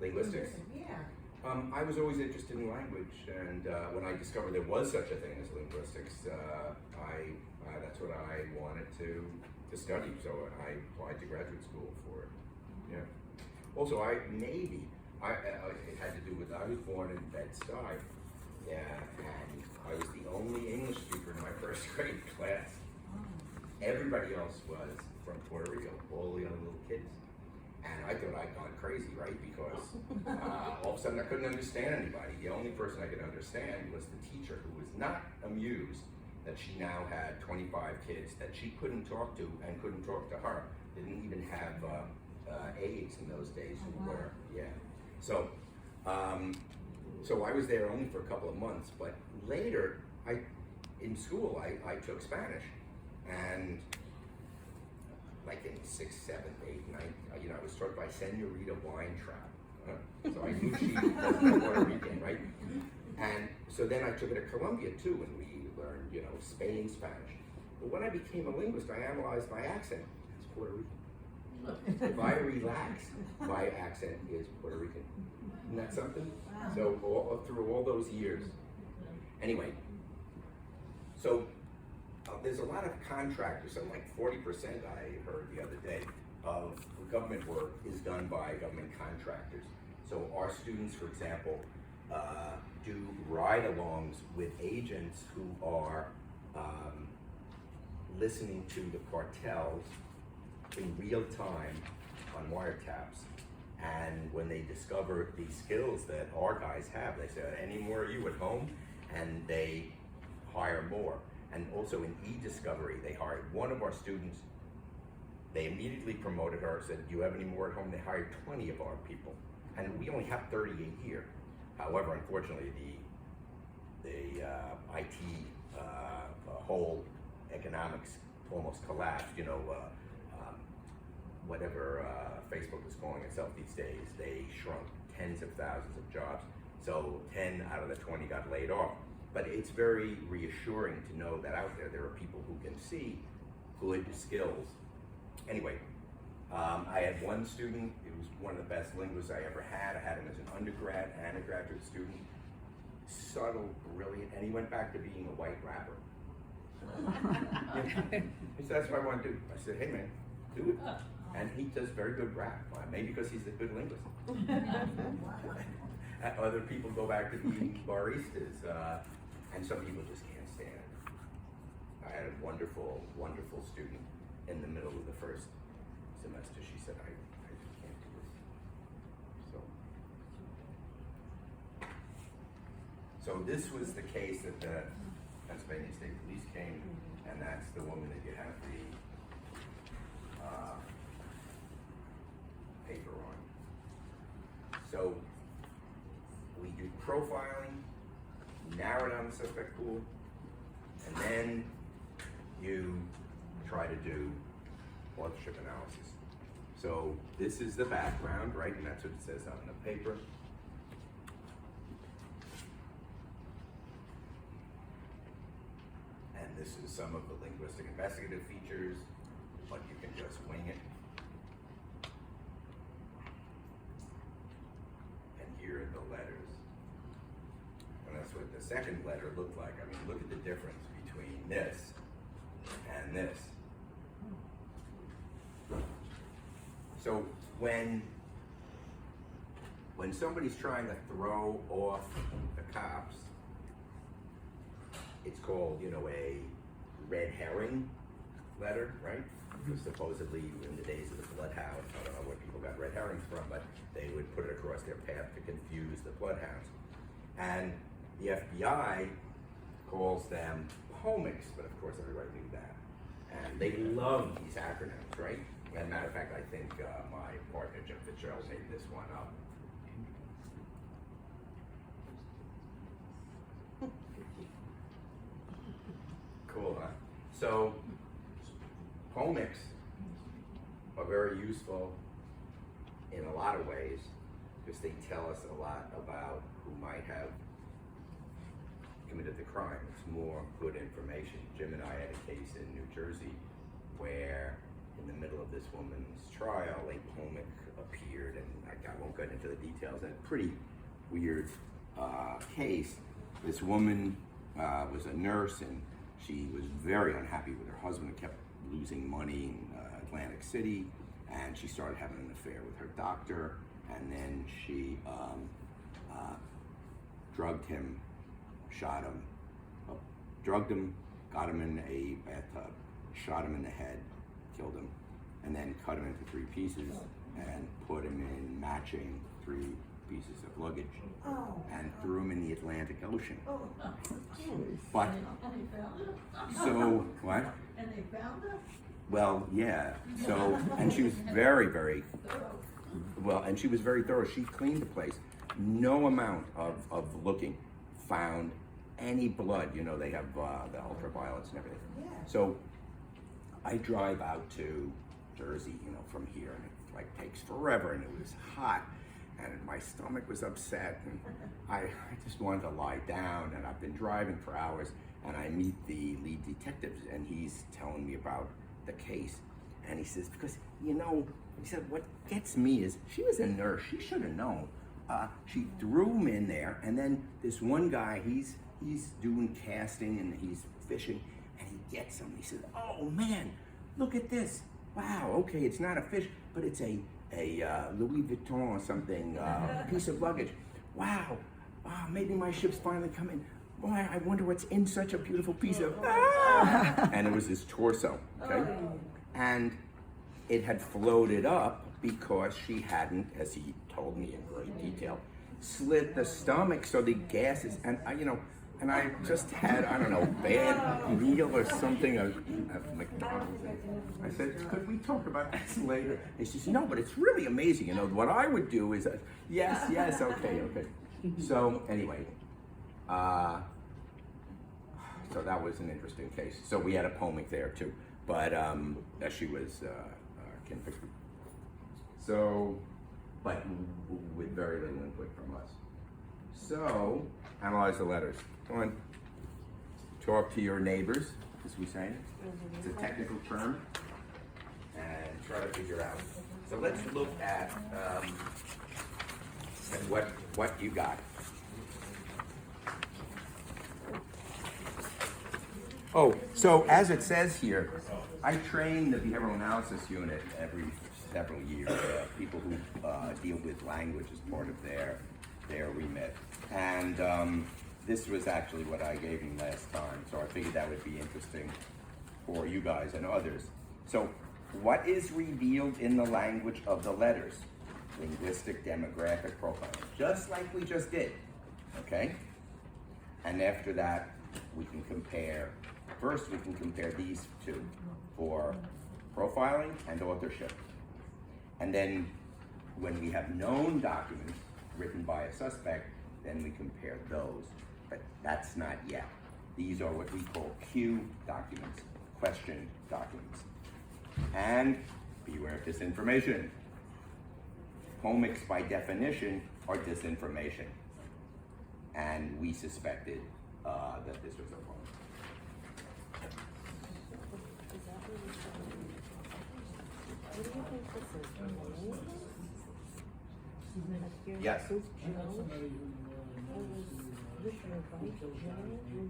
Linguistics? Yeah. I was always interested in language, and when I discovered there was such a thing as linguistics, that's what I wanted to study. So I applied to graduate school for it. Yeah. Also, it had to do with, I was born in Bed-Stuy, and I was the only English speaker in my first grade class. everybody else was from Puerto Rico, all the other little kids. And I thought I'd gone crazy, right? Because all of a sudden I couldn't understand anybody. The only person I could understand was the teacher, who was not amused that she now had 25 kids that she couldn't talk to and couldn't talk to her. Didn't even have aides in those days who were, yeah. So, so I was there only for a couple of months, but later, in school, I took Spanish, and like in 6th, 7th, 8th, 9th, you know, I was taught by Senorita Weintraub. So I knew she was Puerto Rican, right? And so then I took it at Columbia too, and we learned, you know, Spain Spanish. But when I became a linguist, I analyzed my accent. It's Puerto Rican. If I relax, my accent is Puerto Rican. Isn't that something? So through all those years. Anyway, so there's a lot of contractors, and like 40%, I heard the other day, of government work is done by government contractors. So our students, for example, do ride-alongs with agents who are listening to the cartels in real time on wiretaps. And when they discover these skills that our guys have, they say, any more of you at home? And they hire more. And also in e-discovery, they hired one of our students. They immediately promoted her, said, do you have any more at home? They hired 20 of our people. And we only have 30 a year. However, unfortunately, the IT whole economics almost collapsed. You know, whatever Facebook is calling itself these days, they shrunk tens of thousands of jobs. So 10 out of the 20 got laid off. But it's very reassuring to know that out there are people who can see good skills. Anyway, I had one student, it was one of the best linguists I ever had. I had him as an undergrad and a graduate student. Subtle, brilliant, and he went back to being a white rapper. He said, that's what I want to do. I said, hey man, do it. And he does very good rap, maybe because he's a good linguist. Other people go back to being baristas, and some people just can't stand it. I had a wonderful, wonderful student in the middle of the first semester. She said, I just can't do this. So this was the case that the Pennsylvania State Police came, and that's the woman that you have the paper on. So we do profiling, narrow down the suspect pool, and then you try to do authorship analysis. So this is the background, right? And that's what it says on the paper. And this is some of the linguistic investigative features, but you can just wing it. And here are the letters. And that's what the second letter looked like. I mean, look at the difference between this and this. So when somebody's trying to throw off the cops, it's called, you know, a red herring letter, right? Because supposedly in the days of the bloodhounds, I don't know where people got red herrings from, but they would put it across their path to confuse the bloodhounds. And the FBI calls them POMICs, but of course everybody knew that. And they love these acronyms, right? As a matter of fact, I think my partner Jim Fitzgerald made this one up. Cool, huh? So, POMICs are very useful in a lot of ways because they tell us a lot about who might have committed the crime. It's more good information. Jim and I had a case in New Jersey where in the middle of this woman's trial, a POMIC appeared, and I won't get into the details. A pretty weird case. This woman was a nurse, and she was very unhappy with her husband, who kept losing money in Atlantic City, and she started having an affair with her doctor, and then she drugged him, shot him, drugged him, got him in a bathtub, shot him in the head, killed him, and then cut him into 3 pieces and put him in matching 3 pieces of luggage and threw him in the Atlantic Ocean. But, so, what? And they found her? Well, yeah, so, and she was very, very, well, and she was very thorough. She cleaned the place. No amount of looking found any blood. You know, they have the ultraviolets and everything. So I drive out to Jersey, you know, from here, and it like takes forever, and it was hot, and my stomach was upset, and I just wanted to lie down, and I've been driving for hours, and I meet the lead detective, and he's telling me about the case, and he says, because, you know, he said, what gets me is, she was a nurse, she should have known. She threw him in there, and then this one guy, he's doing casting, and he's fishing, and he gets him. He says, oh man, look at this. Wow, okay, it's not a fish, but it's a Louis Vuitton or something, piece of luggage. Wow, maybe my ship's finally coming. Boy, I wonder what's in such a beautiful piece of, and it was his torso, okay? And it had floated up because she hadn't, as he told me in great detail, slit the stomach so the gases, and you know, and I just had, I don't know, bad meal or something at McDonald's. I said, could we talk about this later? And she said, no, but it's really amazing. You know, what I would do is, yes, okay. So anyway, so that was an interesting case. So we had a pomic there too, but she was convicted. So, but with very little input from us. So, analyze the letters. Come on. Talk to your neighbors, as we say. It's a technical term. And try to figure out. So let's look at what you got. Oh, so as it says here, I train the behavioral analysis unit every several years. People who deal with language as part of their remit. And this was actually what I gave them last time, so I figured that would be interesting for you guys and others. So, what is revealed in the language of the letters? Linguistic demographic profiling, just like we just did, okay? And after that, we can compare, first we can compare these two for profiling and authorship. And then when we have known documents written by a suspect, then we compare those. But that's not yet. These are what we call Q documents, question documents. And beware of disinformation. Pomics, by definition, are disinformation. And we suspected that this was a poem. Yes. I got somebody who knows who killed Charlene.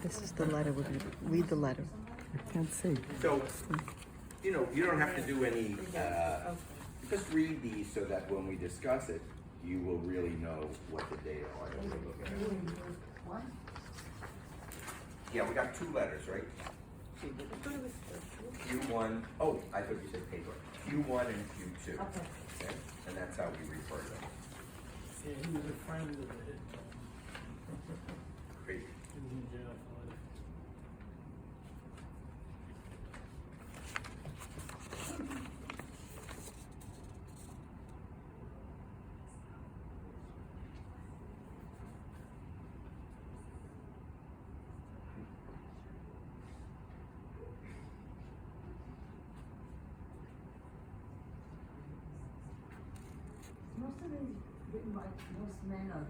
This is the letter, we're gonna read the letter. I can't see. So, you know, you don't have to do any, just read these so that when we discuss it, you will really know what the data are that we're looking at. Yeah, we got 2 letters, right? Q1, oh, I thought you said paper. Q1 and Q2. Okay. And that's how we refer to them. Yeah, he was a friend of the hit. Great. He was in jail for life. Most of these written by most men are,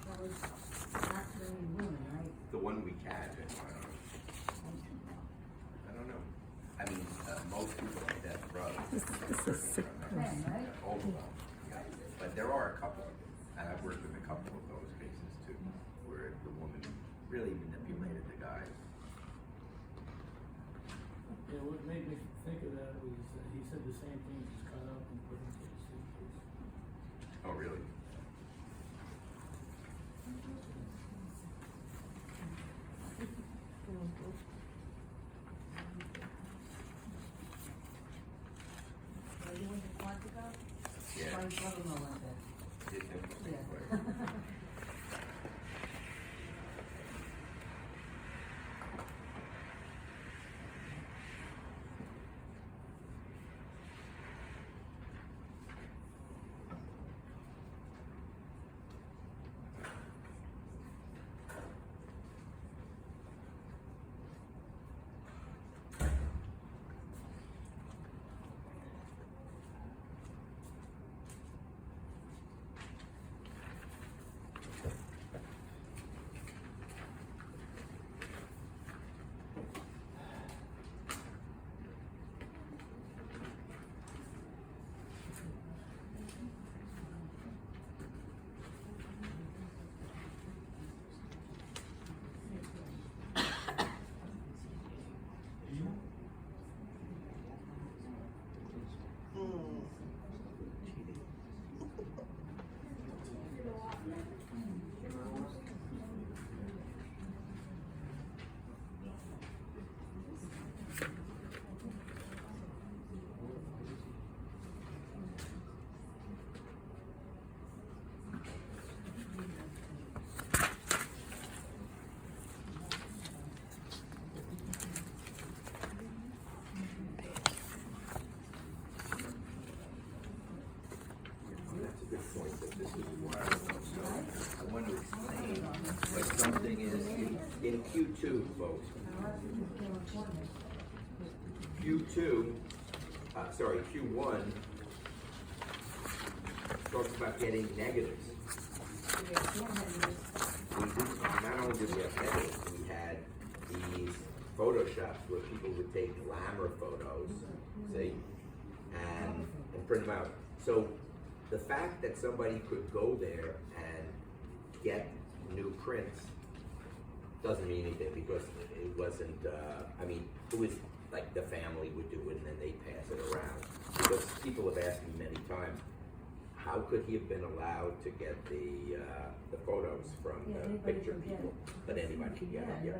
that was not very women, right? The one we had, I don't know. I mean, most people on death row. This is sick. Men, right? All of them, yeah. But there are a couple, and I've worked with a couple of those cases too, where the woman really manipulated the guy. Yeah, what made me think of that was he said the same thing, just cut up and put into the suitcase. Oh, Yeah. My brother-in-law went there. Did him? Yeah. That's a good point, that this is why I want to explain what something is in Q2, folks. Q1 talks about getting negatives. Not only did we have negatives, we had these photoshops where people would take glamour photos, see, and print them out. So the fact that somebody could go there and get new prints doesn't mean anything, because it wasn't, it was like the family would do it and then they pass it around. Because people have asked me many times, how could he have been allowed to get the photos from the picture people? But anybody can get it, yeah.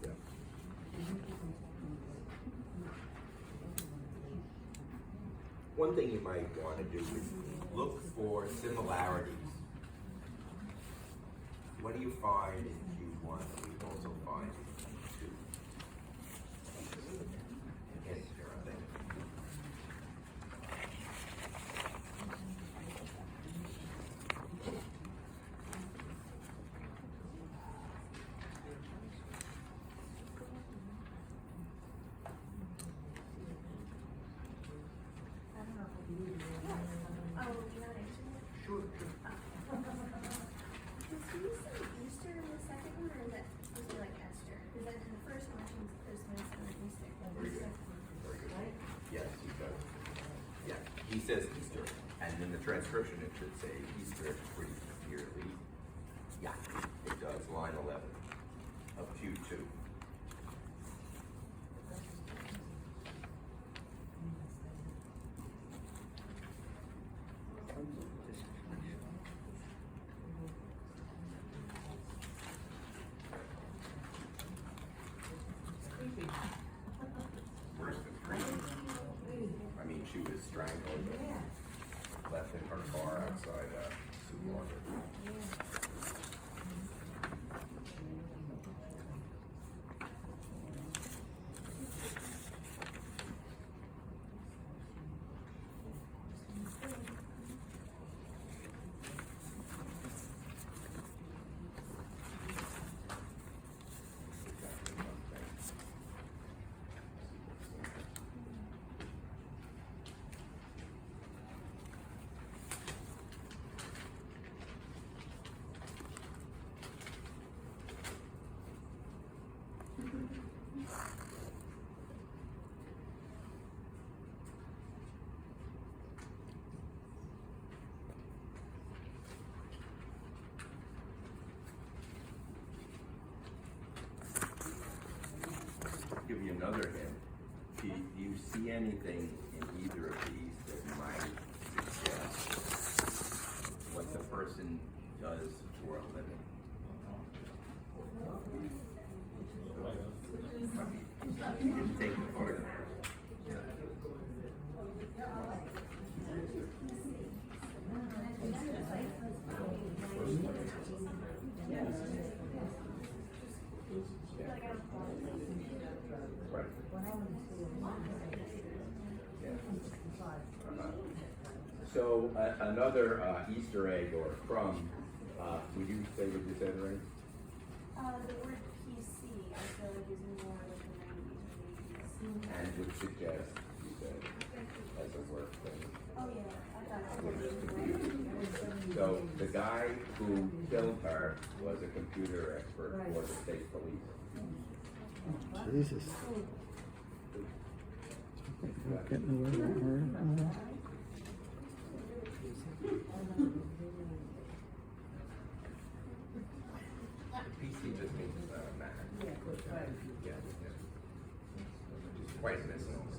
Yeah. One thing you might want to do is look for similarities. What do you find in Q1 that you also find in Q2? Yes, Charlene. Sure. Easter in the second one, or is that supposed to be like Esther? Because then in the first one, it means Christmas and then Easter. Very good. Very good. Yes, he does. Yeah, he says Easter, and in the transcription it should say Easter pretty clearly. Yeah, it does, line 11 of Q2. Where's the cream? I mean, she was strangled, left in her car outside a supermarket. Give you another hint. Do you see anything in either of these that might suggest what the person does for a living? You didn't take the photograph. So another Easter egg or crumb, would you say what you said, right? The word PC, I feel like is more like the 90s or 80s. And would suggest, you said, as a work thing. Oh yeah, I thought it Which was. is confusing. So the guy who killed her was a computer expert for the state police. Jesus. Getting away with her. PC just means Mac. Yeah. Quite a misnomer.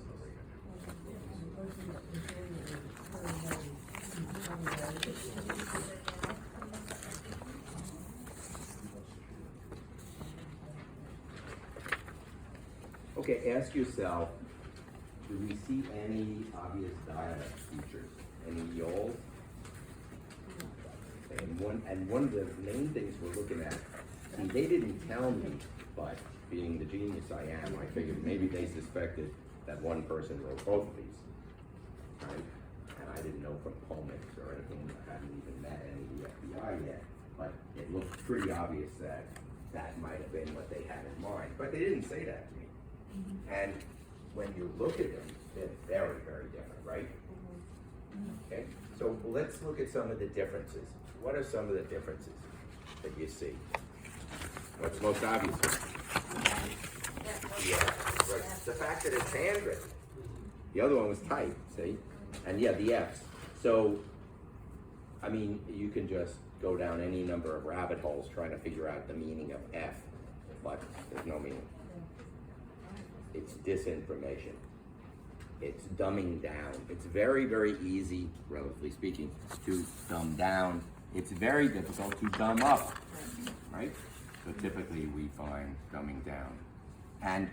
Okay, ask yourself, do we see any obvious dialect features? Any y'all? And one of the main things we're looking at, see, they didn't tell me, but being the genius I am, I figured maybe they suspected that one person wrote both of these, right? And I didn't know from Pomex or anything, I hadn't even met any of the FBI yet, but it looked pretty obvious that that might have been what they had in mind, but they didn't say that to me. And when you look at them, they're very, very different, right? Okay, so let's look at some of the differences. What are some of the differences that you see? What's most obvious? Yeah, right. The fact that it's handwritten. The other one was typed, see? And yeah, the F's. So, I mean, you can just go down any number of rabbit holes trying to figure out the meaning of F, but there's no meaning. It's disinformation. It's dumbing down. It's very, very easy, relatively speaking, to dumb down. It's very difficult to dumb up, right? So typically we find dumbing down. And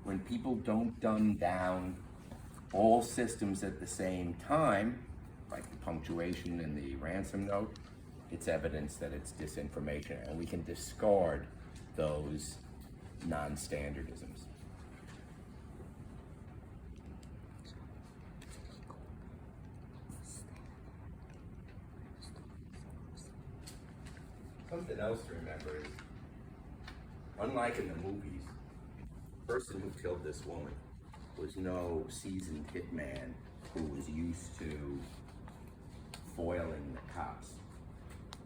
when people don't dumb down all systems at the same time, like the punctuation in the ransom note, it's evidence that it's disinformation, and we can discard those non-standardisms. Something else to remember is, unlike in the movies, the person who killed this woman was no seasoned hitman who was used to foiling the cops.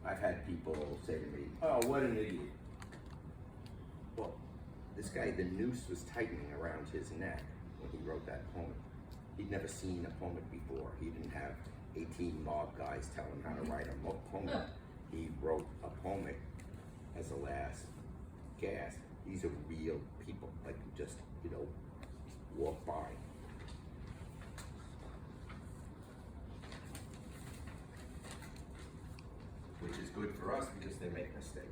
I've had people say to me, "Oh, what an idiot." Well, this guy, the noose was tightening around his neck when he wrote that poem. He'd never seen a poem before. He didn't have 18 mob guys tell him how to write a poem. He wrote a poem as a last gasp. These are real people, like you just, walk by. Which is good for us because they make mistakes.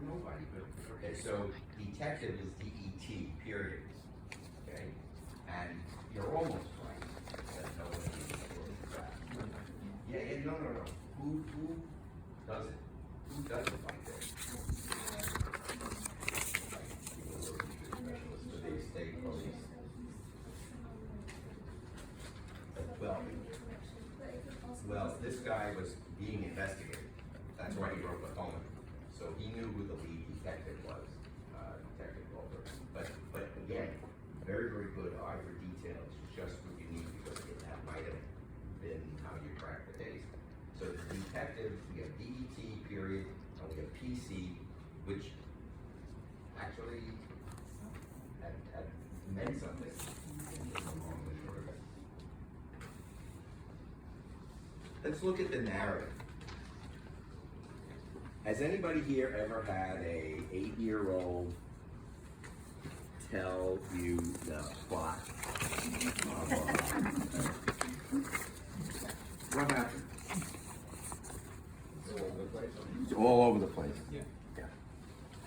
Nobody, but okay, so detective is DET, period. Okay? And you're almost right that nobody is that. Yeah, no. Who does it? Who does it like this? People who are specialists for the state police. Well, this guy was being investigated. That's why he wrote the poem. So he knew who the lead detective was, Detective Walter. But again, very, very good eye for detail. It's just what you need because that might have been how you crack the case. So the detective, we have DET, period, and we have PC, which actually had meant something along the short of it. Let's look at the narrative. Has anybody here ever had a 8-year-old tell you the plot of what happened? It's all over the place. Yeah. Yeah.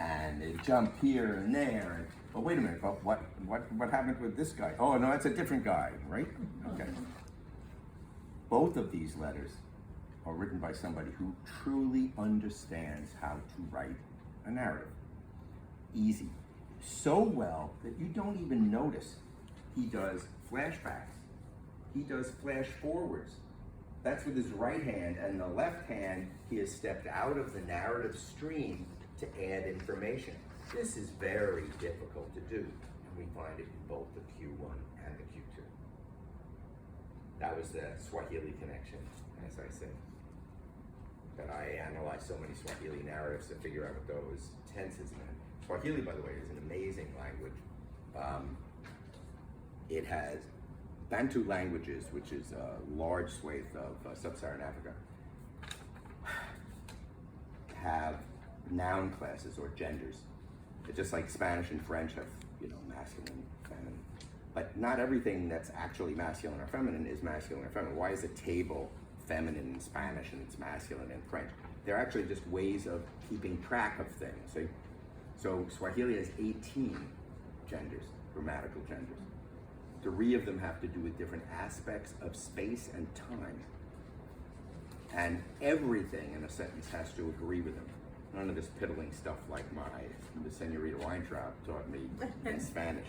And it jumped here and there, and, oh, wait a minute, oh, what happened with this guy? Oh, no, that's a different guy, right? Okay. Both of these letters are written by somebody who truly understands how to write a narrative. Easy. So well that you don't even notice. He does flashbacks. He does flash forwards. That's with his right hand, and the left hand, he has stepped out of the narrative stream to add information. This is very difficult to do, and we find it in both the Q1 and the Q2. That was the Swahili connection, as I said. That I analyzed so many Swahili narratives to figure out what those tenses meant. Swahili, by the way, is an amazing language. It has Bantu languages, which is a large swathe of sub-Saharan Africa, have noun classes or genders. It's just like Spanish and French have, masculine, feminine. But not everything that's actually masculine or feminine is masculine or feminine. Why is a table feminine in Spanish and it's masculine in French? They're actually just ways of keeping track of things. So Swahili has 18 genders, grammatical genders. 3 of them have to do with different aspects of space and time. And everything in a sentence has to agree with them. None of this piddling stuff like the Senorita Weintraub taught me in Spanish.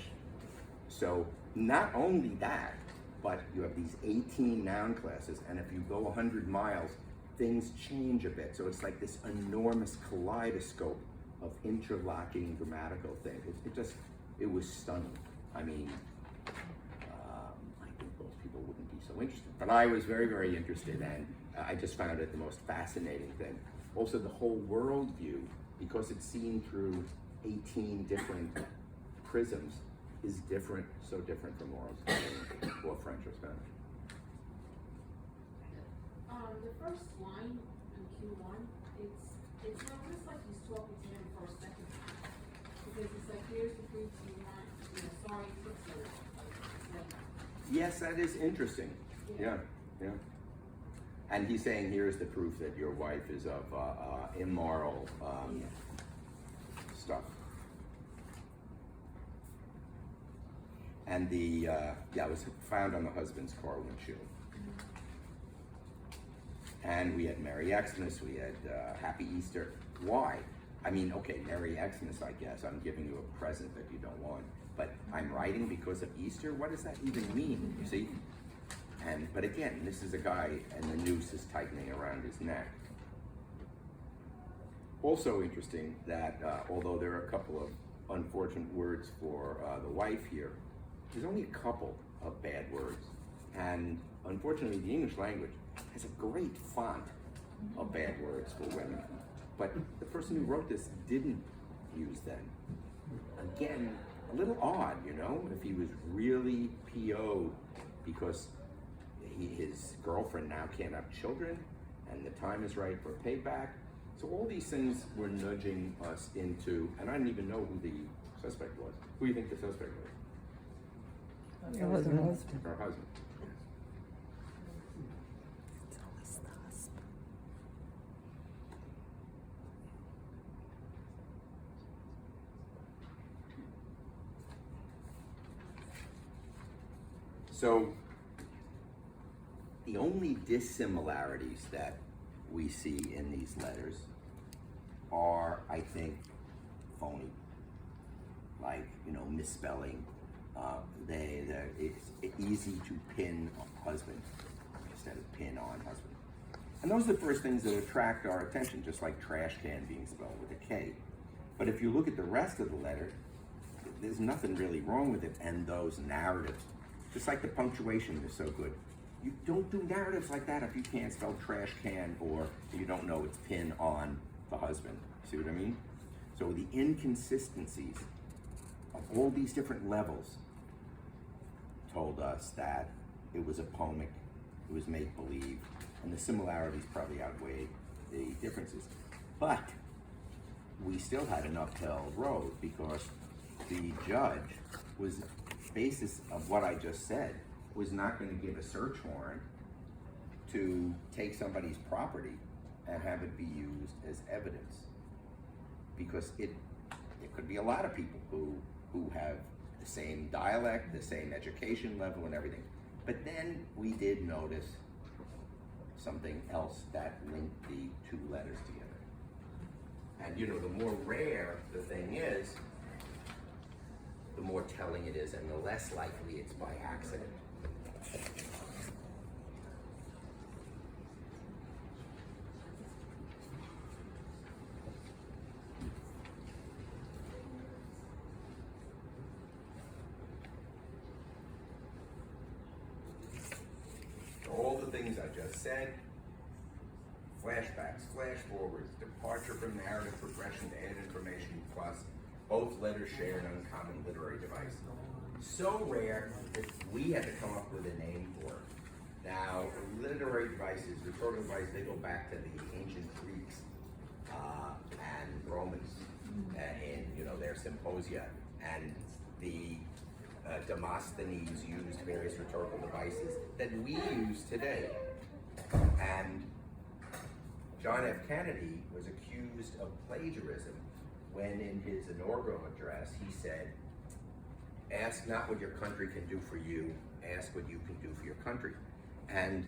So not only that, but you have these 18 noun classes, and if you go 100 miles, things change a bit. So it's like this enormous kaleidoscope of interlocking grammatical things. It was stunning. I mean, I think most people wouldn't be so interested, but I was very, very interested, and I just found it the most fascinating thing. Also, the whole worldview, because it's seen through 18 different prisms, is different, so different from oral Spanish or French or Spanish. The first line in Q1, it's almost like he's talking to him for a second time. Because it's like, here's the proof you want, sorry, fix it. Yes, that is interesting. Yeah. And he's saying, here's the proof that your wife is of immoral stuff. And it was found on the husband's car windshield. And we had Merry Xmas, we had Happy Easter. Why? I mean, okay, Merry Xmas, I guess. I'm giving you a present that you don't want. But I'm writing because of Easter? What does that even mean, you see? But again, this is a guy, and the noose is tightening around his neck. Also interesting that although there are a couple of unfortunate words for the wife here, there's only a couple of bad words. And unfortunately, the English language has a great font of bad words for women. But the person who wrote this didn't use them. Again, a little odd, if he was really PO'd because his girlfriend now can't have children, and the time is right for payback. So all these things were nudging us into, and I didn't even know who the suspect was. Who do you think the suspect was? Her husband. Her husband. It's always the husband. So the only dissimilarities that we see in these letters are, I think, phony. Like, misspelling. It's easy to pin on husband instead of pin on husband. And those are the first things that attract our attention, just like trash can being spelled with a K. But if you look at the rest of the letter, there's nothing really wrong with it, and those narratives, just like the punctuation is so good. You don't do narratives like that if you can't spell trash can or you don't know it's pin on the husband. See what I mean? So the inconsistencies of all these different levels told us that it was a poemic, it was make-believe, and the similarities probably outweighed the differences. But we still had an uphill road because the judge was, basis of what I just said, was not going to give a search warrant to take somebody's property and have it be used as evidence. Because it could be a lot of people who have the same dialect, the same education level and everything. But then we did notice something else that linked the two letters together. And you know, the more rare the thing is, the more telling it is, and the less likely it's by accident. All the things I just said, flashbacks, flash forwards, departure from narrative progression to add information plus, both letters share an uncommon literary device. So rare that we had to come up with a name for it. Now, literary devices, rhetorical devices, they go back to the ancient Greeks and Romans in, you know, their symposia. And the Demosthenes used various rhetorical devices that we use today. And John F. Kennedy was accused of plagiarism when in his inaugural address he said, "Ask not what your country can do for you, ask what you can do for your country." And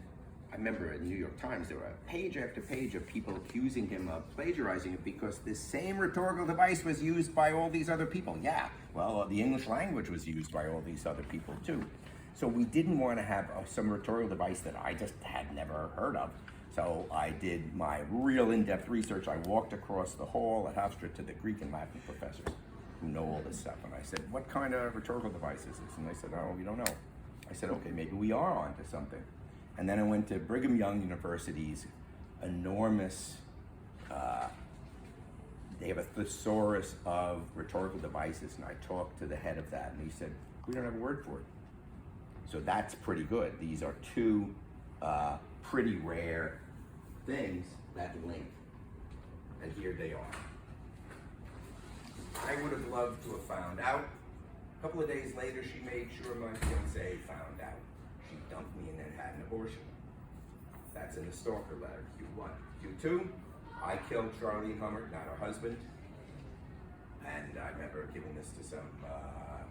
I remember in the New York Times, there were page after page of people accusing him of plagiarizing it because this same rhetorical device was used by all these other people. Yeah, well, the English language was used by all these other people too. So we didn't want to have some rhetorical device that I just had never heard of. So I did my real in-depth research. I walked across the hall at Hofstra to the Greek and Latin professors who know all this stuff. And I said, "What kind of rhetorical device is this?" And they said, "Oh, we don't know." I said, "Okay, maybe we are onto something." And then I went to Brigham Young University's enormous, they have a thesaurus of rhetorical devices, and I talked to the head of that, and he said, "We don't have a word for it." So that's pretty good. These are two pretty rare things that link, and here they are. I would have loved to have found out. A couple of days later, she made sure my fiancé found out. She dumped me and then had an abortion. That's in the stalker letter, Q1. Q2, I killed Charlene Hummert, not her husband. And I remember giving this to some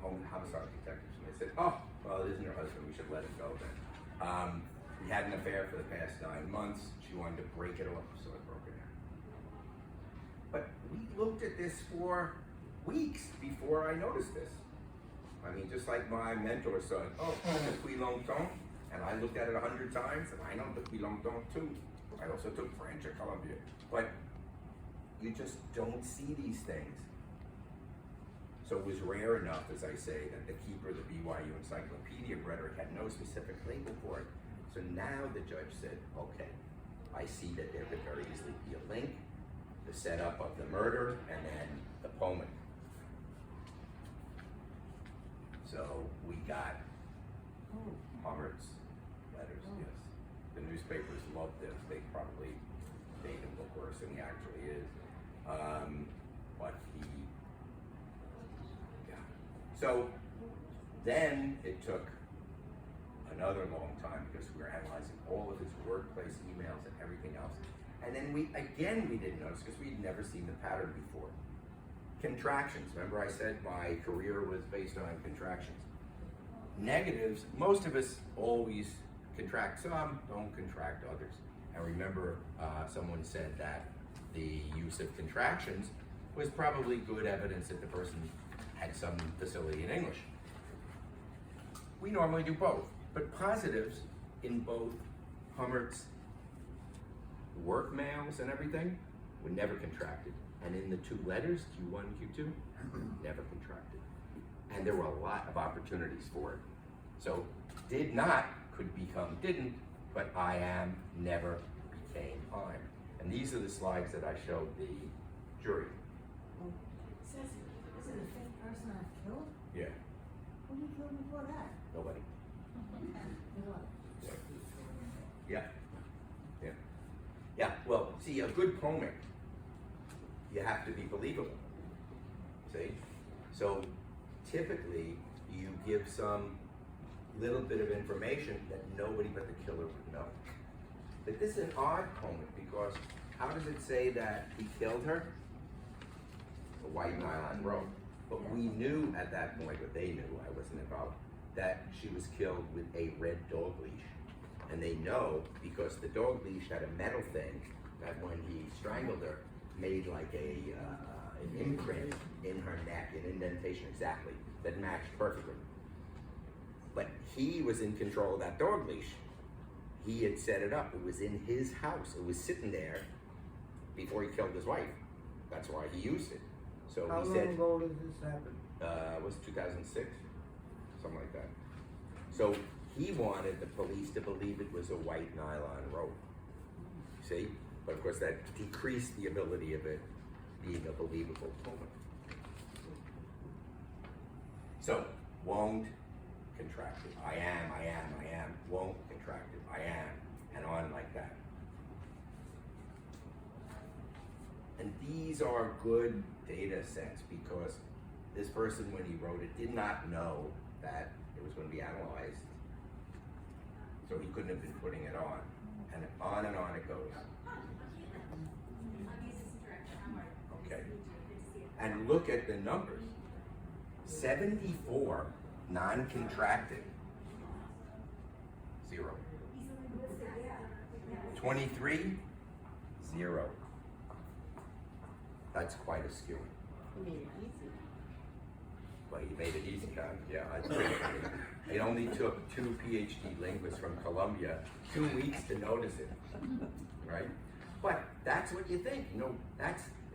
homicide detectives, and they said, "Oh, well, it isn't her husband, we should let it go then." We had an affair for the past 9 months. She wanted to break it off, so I broke it down. But we looked at this for weeks before I noticed this. I mean, just like my mentor said, "Oh, depuis longtemps," and I looked at it 100 times, and I know depuis longtemps too. I also took French at Columbia. But you just don't see these things. So it was rare enough, as I say, that the keeper of the BYU Encyclopedia of Rhetoric had no specific label for it. So now the judge said, "Okay, I see that there could very easily be a link, the setup of the murder, and then the poem." So we got Hummert's letters, yes. The newspapers loved this. They probably made him look worse than he actually is. But he, yeah. So then it took another long time because we were analyzing all of his workplace emails and everything else. And then we didn't notice because we'd never seen the pattern before. Contractions. Remember I said my career was based on contractions. Negatives, most of us always contract some, don't contract others. And remember someone said that the use of contractions was probably good evidence that the person had some facility in English. We normally do both, but positives in both Hummert's work mails and everything were never contracted. And in the two letters, Q1 and Q2, never contracted. And there were a lot of opportunities for it. So did not could become didn't, but I am never became I'm. And these are the slides that I showed the jury. It says, is it a fake person I killed? Yeah, Who did you kill before that? nobody. Good luck. Yeah. Yeah. Yeah, well, see, a good poemic, you have to be believable. See? So typically, you give some little bit of information that nobody but the killer would know. But this is an odd moment because how does it say that he killed her? A white nylon rope. But we knew at that point, or they knew, I wasn't involved, that she was killed with a red dog leash. And they know because the dog leash had a metal thing that when he strangled her, made like an imprint in her neck, an indentation exactly, that matched perfectly. But he was in control of that dog leash. He had set it up. It was in his house. It was sitting there before he killed his wife. That's why he used it. So How he long said, ago did this happen? was it 2006? Something like that. So he wanted the police to believe it was a white nylon rope. See? But of course that decreased the ability of it being a believable moment. So, won't, contracted. I am, won't, contracted. I am, and on like that. And these are good data sets because this person, when he wrote it, did not know that it was going to be analyzed. So he couldn't have been putting it on. And on it goes. Okay. And look at the numbers. 74 non-contracted. 0. 23, 0. That's quite a skew. He made it easy. Well, he made it easy, huh? Yeah, I think it only took 2 PhD linguists from Columbia 2 weeks to notice it, right? But that's what you think, you know,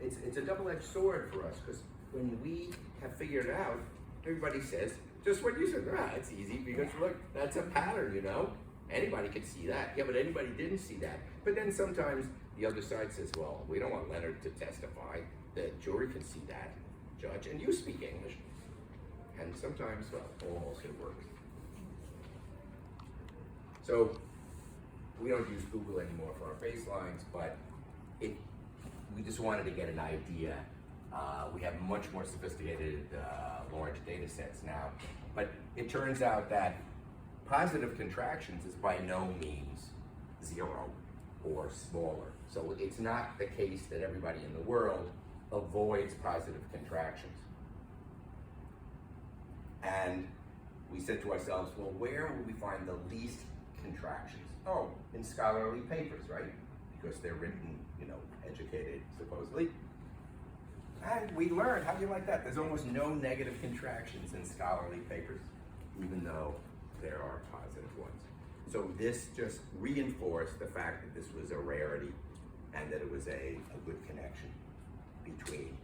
it's a double-edged sword for us, because when we have figured it out, everybody says, just what you said, it's easy, because look, that's a pattern, you know? Anybody could see that. Yeah, but anybody didn't see that. But then sometimes the other side says, well, we don't want Leonard to testify. The jury can see that, judge, and you speak English. And sometimes, well, almost it works. So, we don't use Google anymore for our baselines, but we just wanted to get an idea. We have much more sophisticated large data sets now, but it turns out that positive contractions is by no means 0 or smaller. So it's not the case that everybody in the world avoids positive contractions. And we said to ourselves, well, where will we find the least contractions? Oh, in scholarly papers, right? Because they're written, you know, educated, supposedly. And we learned, how do you like that? There's almost no negative contractions in scholarly papers, even though there are positive ones. So this just reinforced the fact that this was a rarity and that it was a good connection between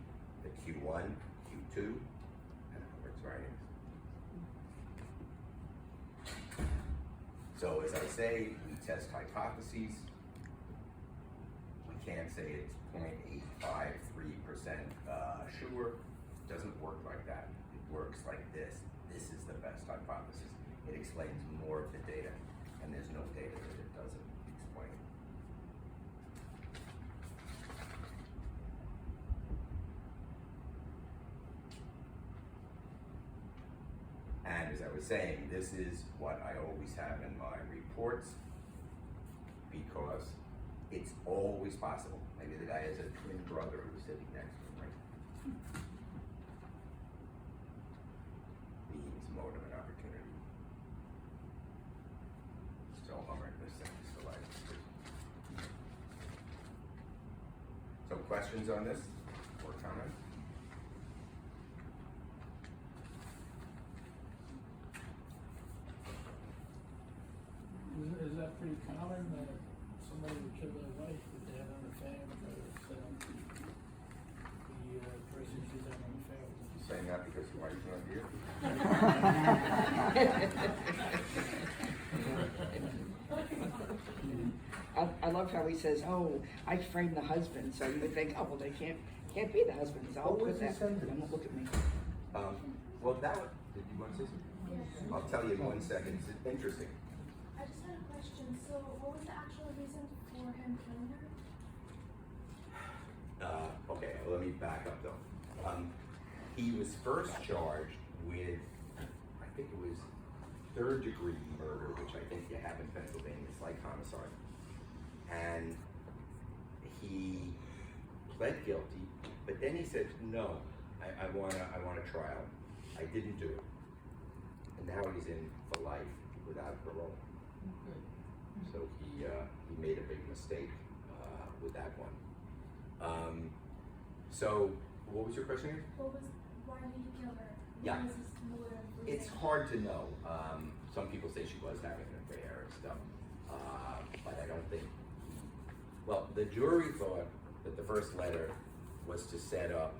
the Q1, Q2, and Hummert's writings. So as I say, we test hypotheses. We can't say it's 0.853% sure. It doesn't work like that. It works like this. This is the best hypothesis. It explains more of the data, and there's no data that it doesn't explain. And as I was saying, this is what I always have in my reports because it's always possible. Maybe the guy has a twin brother who's sitting next to him, right? Means, motive, and opportunity. So Hummert, this thing is selected. So questions on this or comments? Is that pretty common that somebody would kill their wife if they had an affair because the person she's having an affair with? You saying that because your wife's not here? I love how he says, "Oh, I framed the husband," so you would think, "Oh, well, they can't be the husband." So I'll What was put that. the sentence? Don't look at me. Well, that one, did you want to say something? I'll tell you in 1 second. It's interesting. I just had a question. So, what was the actual reason for him killing her? Okay, well, let me back up though. He was first charged with, I think it was 3rd-degree murder, which I think you have in Pennsylvania. It's like homicide. he pled guilty, but then he said, no, I want a trial. I didn't do it. And now he's in for life without parole. So he made a big mistake with that one. So what was your question here? Why did he kill her? Yeah. What was his motive? It's hard to know. Some people say she was having an affair and stuff, but I don't think. Well, the jury thought that the first letter was to set up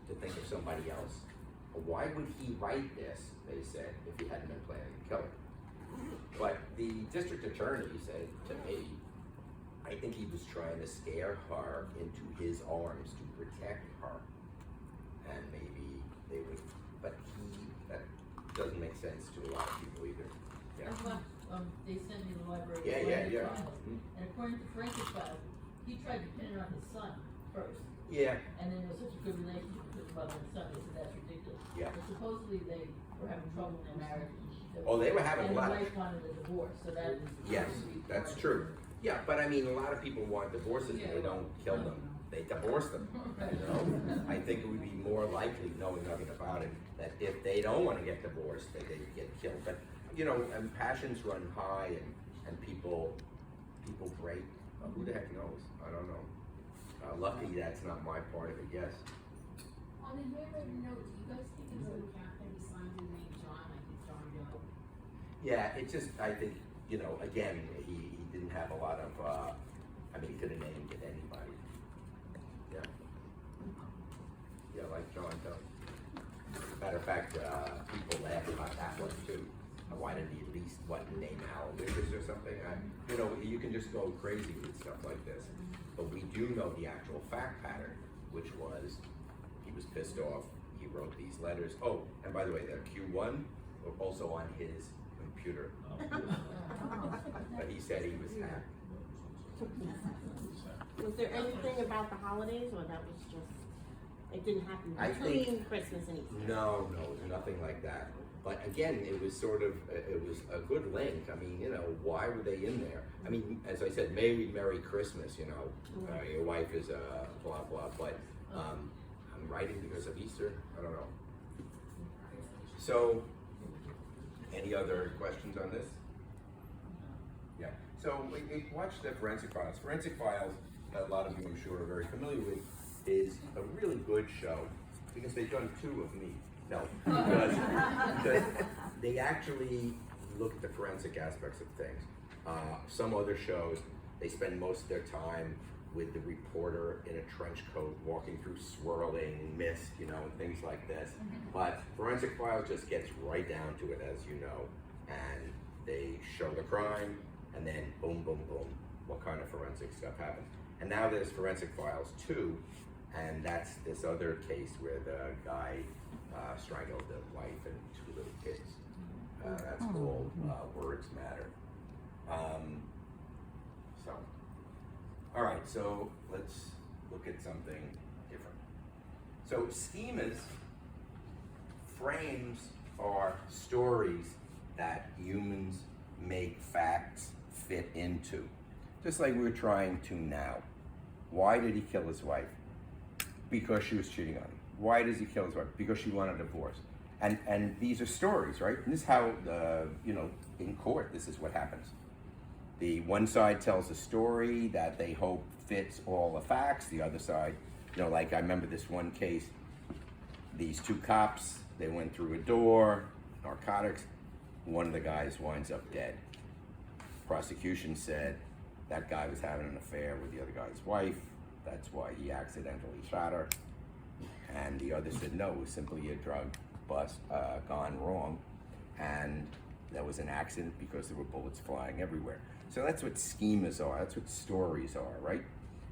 to think of somebody else. Why would he write this? They said if he hadn't been planning to kill her. But the district attorney said to me, I think he was trying to scare her into his arms to protect her. And maybe they would, but that doesn't make sense to a lot of people either. Yeah. That's what, they sent me the library. Yeah. And according to forensic files, he tried to pin it on his son first. Yeah. And then there was such a good relationship with his mother and son, they said that's ridiculous. Yeah. But supposedly they were having trouble in their marriage. Oh, they were having a lot of. And the wife wanted a divorce, so that is. Yes, that's true. Yeah, but I mean, a lot of people want divorces and they don't kill them. They divorce them. You know? I think it would be more likely, knowing nothing about it, that if they don't want to get divorced, that they get killed. But you know, and passions run high, and people break. Who the heck knows? I don't know. Luckily, that's not my part of it. Yes. On the handwritten note, do you guys think it's okay that he signs his name John, like he's John Doe? Yeah, it just, I think, you know, again, he didn't have a lot of, I mean, he could have named it anybody. Yeah. Yeah, like John Doe. Matter of fact, people laugh about that one too. Why didn't he at least, name Al Lucas or something? You know, you can just go crazy with stuff like this. But we do know the actual fact pattern, which was, he was pissed off, he wrote these letters. Oh, and by the way, the Q1 were also on his computer. But he said he was happy. Was there anything about the holidays, or that was just, it didn't happen between Christmas and Easter? No, nothing like that. But again, it was sort of, it was a good link. I mean, you know, why were they in there? I mean, as I said, Merry Christmas, you know, your wife is blah, blah, but I'm writing because of Easter. I don't know. So, any other questions on this? Yeah, so we watched the Forensic Files. Forensic Files, a lot of you I'm sure are very familiar with, is a really good show because they've done 2 of me. No, because they actually look at the forensic aspects of things. Some other shows, they spend most of their time with the reporter in a trench coat walking through swirling mist, you know, and things like this. But Forensic Files just gets right down to it, as you know, and they show the crime, and then boom, boom, boom, what kind of forensic stuff happens. And now there's Forensic Files 2, and that's this other case where the guy strangled the wife and 2 little kids. That's called Words Matter. So, all right, so let's look at something different. So schemas, frames are stories that humans make facts fit into. Just like we're trying to now. Why did he kill his wife? Because she was cheating on him. Why does he kill his wife? Because she wanted a divorce. And these are stories, right? And this is how, you know, in court, this is what happens. The one side tells a story that they hope fits all the facts. The other side, you know, like I remember this one case, these 2 cops, they went through a door, narcotics, one of the guys winds up dead. Prosecution said that guy was having an affair with the other guy's wife. That's why he accidentally shot her. And the other said, no, it was simply a drug bust gone wrong. And there was an accident because there were bullets flying everywhere. So that's what schemas are, that's what stories are, right?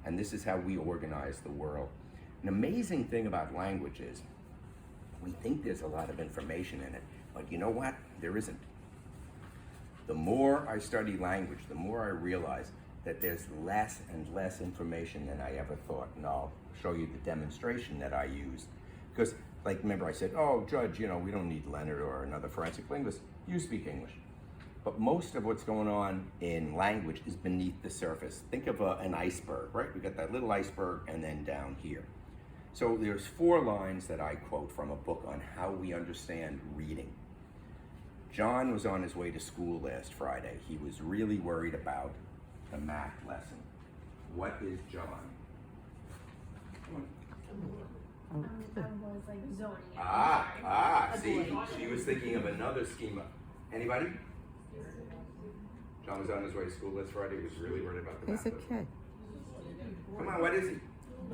And this is how we organize the world. An amazing thing about language is, we think there's a lot of information in it, but you know what? There isn't. The more I study language, the more I realize that there's less and less information than I ever thought. And I'll show you the demonstration that I use. Because, like, remember I said, oh, Judge, you know, we don't need Leonard or another forensic linguist. You speak English. But most of what's going on in language is beneath the surface. Think of an iceberg, right? We got that little iceberg and then down here. So there's 4 lines that I quote from a book on how we understand reading. John was on his way to school last Friday. He was really worried about the math lesson. What is John? Oh, was like zoning. See, she was thinking of another schema. Anybody? John was on his way to school last Friday. He was really worried about the math he's a lesson. kid. Come on, what is he?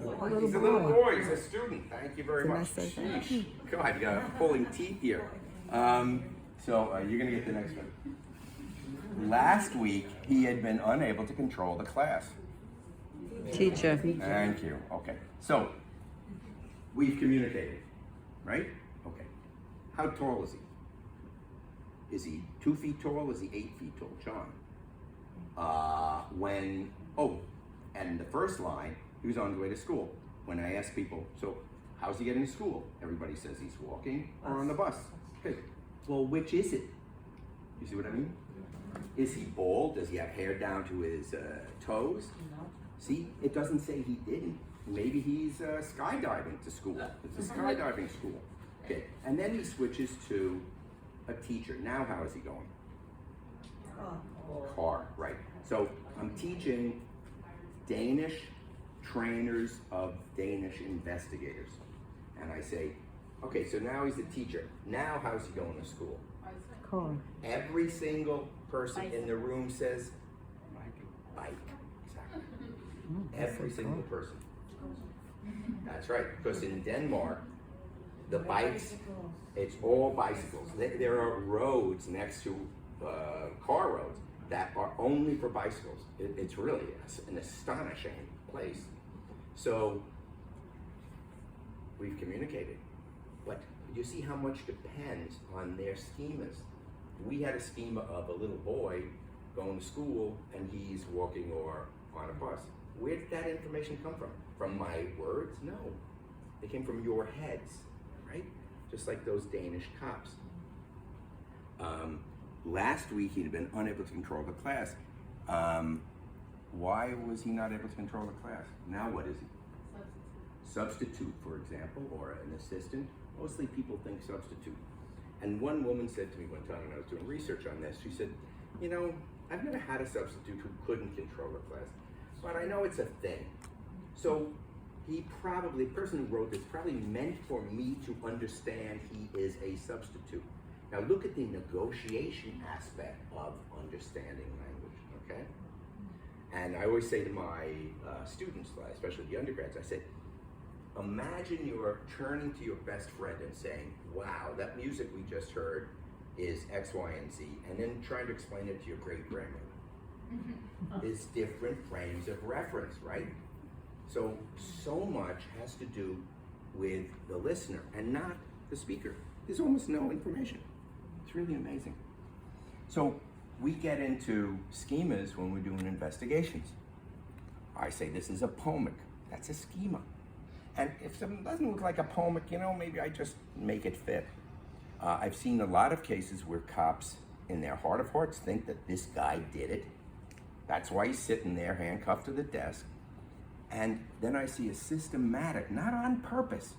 little He's a little boy. boy. He's a student. Thank you very Didn't I much. say that? Sheesh. God, you got pulling teeth here. So you're gonna get the next one. Last week, he had been unable to control the class. Teacher. Thank you. Okay. So we've communicated, right? Okay. How tall is he? Is he 2 feet tall? Is he 8 feet tall? John. And the first line, he was on his way to school. When I ask people, so how's he getting to school? Everybody says he's walking or on the bus. Okay. Well, which is it? You see what I mean? Is he bald? Does he have hair down to his toes? See, it doesn't say he didn't. Maybe he's skydiving to school. It's a skydiving school. Okay, and then he switches to a teacher. Now how is he going? Car, right. So I'm teaching Danish trainers of Danish investigators. And I say, okay, so now he's a teacher. Now how's he going to school? Car. Every single person in the room says bike. Exactly. Every single person. That's right, because in Denmark, the bikes, it's all bicycles. There are roads next to car roads that are only for bicycles. It's really an astonishing place. So we've communicated, but you see how much depends on their schemas. We had a schema of a little boy going to school and he's walking or on a bus. Where did that information come from? From my words? No. It came from your heads, right? Just like those Danish cops. Last week he'd been unable to control the class. Why was he not able to control the class? Now what is he? Substitute, for example, or an assistant. Mostly people think substitute. And one woman said to me one time when I was doing research on this, she said, you know, I've never had a substitute who couldn't control a class, but I know it's a thing. So the person who wrote this probably meant for me to understand he is a substitute. Now look at the negotiation aspect of understanding language, okay? And I always say to my students, especially the undergrads, I say, imagine you're turning to your best friend and saying, wow, that music we just heard is X, Y, and Z, and then trying to explain it to your great-grandmother. It's different frames of reference, right? So much has to do with the listener and not the speaker. There's almost no information. It's really amazing. So we get into schemas when we're doing investigations. I say this is a poemic. That's a schema. And if something doesn't look like a poemic, you know, maybe I just make it fit. I've seen a lot of cases where cops, in their heart of hearts, think that this guy did it. That's why he's sitting there handcuffed to the desk. And then I see a systematic, not on purpose,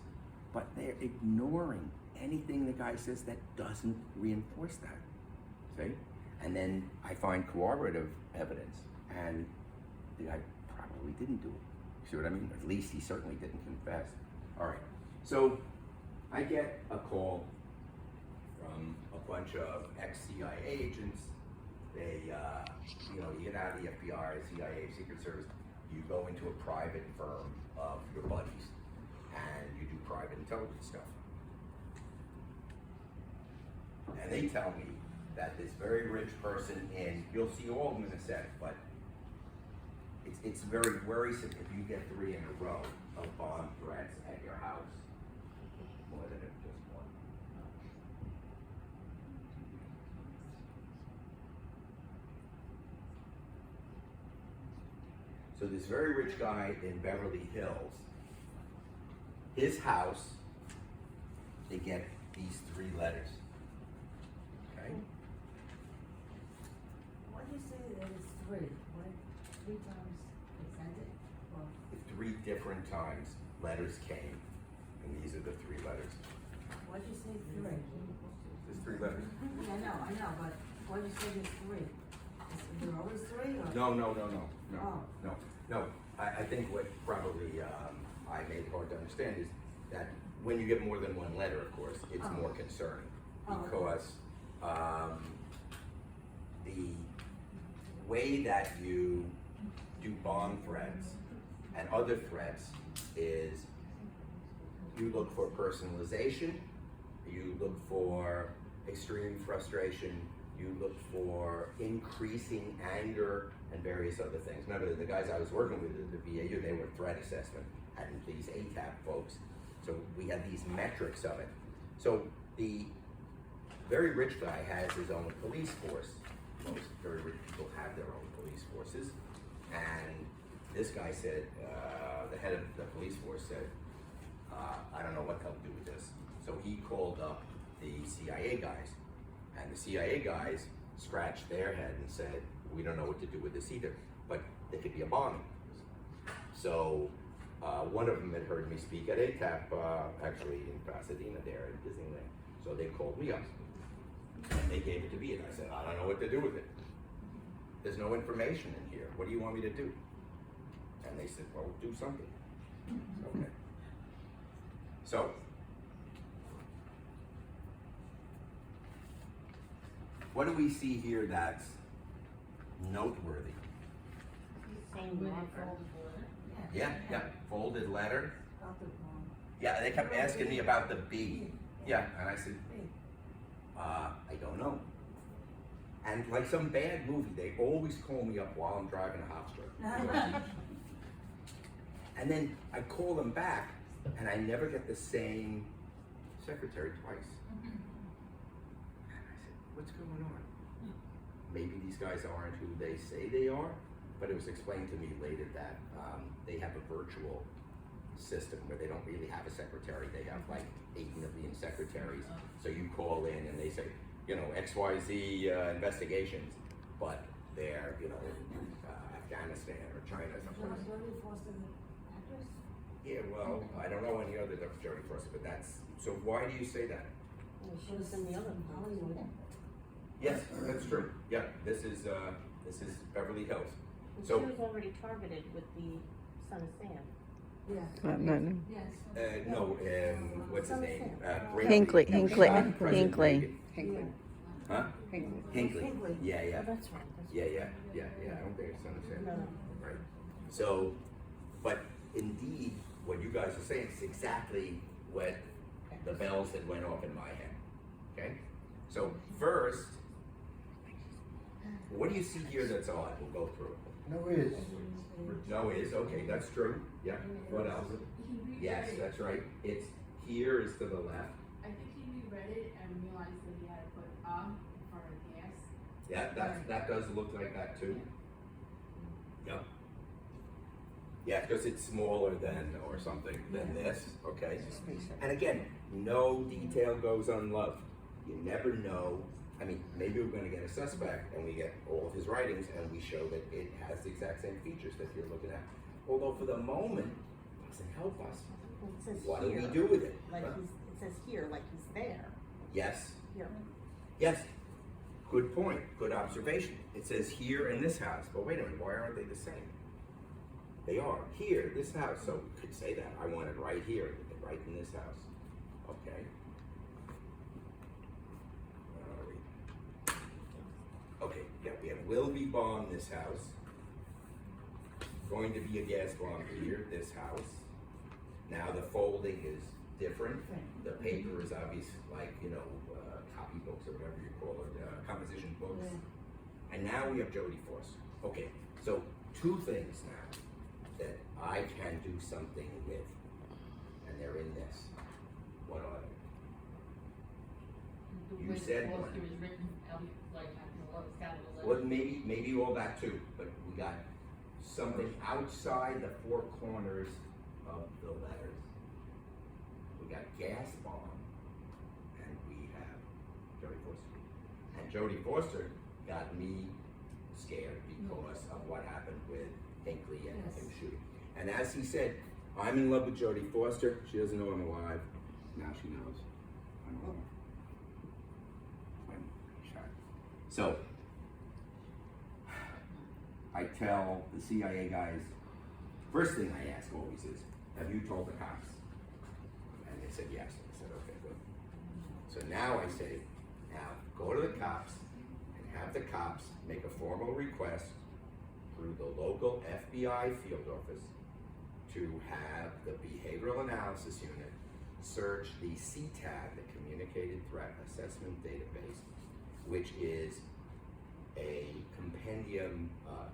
but they're ignoring anything the guy says that doesn't reinforce that. See? And then I find corroborative evidence, and the guy probably didn't do it. See what I mean? At least he certainly didn't confess. All right, so I get a call from a bunch of ex-CIA agents. They, you get out of the FBI, CIA, Secret Service, you go into a private firm of your buddies, and you do private intelligence stuff. And they tell me that this very rich person you'll see all of them in a sec, but it's very worrisome if you get 3 in a row of bomb threats at your house, more than just one. So this very rich guy in Beverly Hills, his house, they get these 3 letters, okay? three, what, 3 times they sent it, or? 3 different times letters came, and these are the 3 letters. Why'd you say 3? There's 3 letters. Yeah, I know, but why'd you say there's 3? Is there always 3, or? No. I think what probably I made hard to understand is that when you get more than 1 letter, of course, it's more concerning, because the way that you do bomb threats and other threats is you look for personalization, you look for extreme frustration, you look for increasing anger and various other things. Remember, the guys I was working with at the VAU, they were threat assessment and these ATAP folks. So we had these metrics of it. So the very rich guy has his own police force. Most very rich people have their own police forces. And this guy said, the head of the police force said, I don't know what they'll do with this. So he called up the CIA guys. And the CIA guys scratched their head and said, we don't know what to do with this either, but there could be a bombing. So one of them had heard me speak at ATAP, actually in Pasadena there at Disneyland. So they called me up and they gave it to me, and I said, I don't know what to do with it. There's no information in here. What do you want me to do? And they said, well, do something. Okay. So, what do we see here that's noteworthy? Same marker. Yeah, folded letter. Yeah, they kept asking me about the B. Yeah, and I said, I don't know. And like some bad movie, they always call me up while I'm driving a Hofstra. And then I call them back, and I never get the same secretary twice. And I said, what's going on? Maybe these guys aren't who they say they are, but it was explained to me later that they have a virtual system where they don't really have a secretary. They have like 8 million secretaries. So you call in and they say, you know, XYZ investigations, but they're, you know, in Afghanistan or China or something. Yeah, well, I don't know any other Jodie Foster, but that's, so why do you say that? She was in the other Hollywood. Yes, that's true. Yeah, this is Beverly Hills. So she was already targeted with the Son of Sam. Yeah. No. Yes. no, what's his name? Hinckley. President Hinckley. Hinckley. Huh? Hinckley. Yeah. Oh, that's right. Yeah. I don't think it's Son of Sam. No. Right. So, but indeed, what you guys are saying is exactly what the bells that went off in my head. Okay? So first, what do you see here that's odd? We'll go through it. No is, okay, that's true. Yeah. What else? Yes, that's right. It's here is to the left. I think he reread it and realized that he had to put in front of gas. Yeah, that does look like that too. Yep. Yeah, because it's smaller than or something than this. Okay. And again, no detail goes unloved. You never know. I mean, maybe we're going to get a suspect and we get all of his writings and we show that it has the exact same features that you're looking at. Although for the moment, it doesn't help us. It says What do here, we do with it? Like it says here, like he's there. Yes. Here. Yes. Good point. Good observation. It says here in this house. But wait a minute, why aren't they the same? They are. Here, this house. So we could say that. I want it right here, right in this house. Okay. Okay, yeah, we have will be bomb this house. Going to be a gas bomb here, this house. Now the folding is different. The paper is obvious, like, you know, copybooks or whatever you call it, composition books. And now we have Jodie Foster. Okay, so 2 things now that I can do something with, and they're in this. What are they? You said one. It was written, like, capitalization. Well, maybe all that too, but we got something outside the 4 corners of the letters. We got gas bomb, and we have Jodie Foster. And Jodie Foster got me scared because of what happened with Hinckley and him shooting. And as he said, I'm in love with Jodie Foster. She doesn't know I'm alive. Now she knows I'm alive. I'm shot. So, I tell the CIA guys, first thing I ask always is, have you told the cops? And they said yes. I said, okay, good. So now I say, now go to the cops and have the cops make a formal request through the local FBI field office to have the Behavioral Analysis Unit search the CTAB, the Communicated Threat Assessment Database, which is a compendium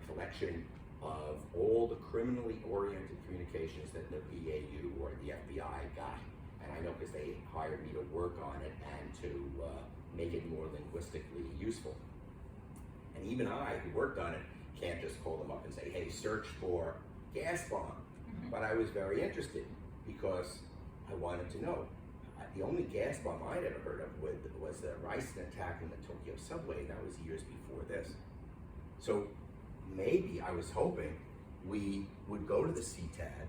collection of all the criminally oriented communications that the BAU or the FBI got. And I know because they hired me to work on it and to make it more linguistically useful. And even I, who worked on it, can't just call them up and say, hey, search for gas bomb. But I was very interested because I wanted to know. The only gas bomb I'd ever heard of was the Rysen attack in the Tokyo subway, and that was years before this. So maybe I was hoping we would go to the CTAD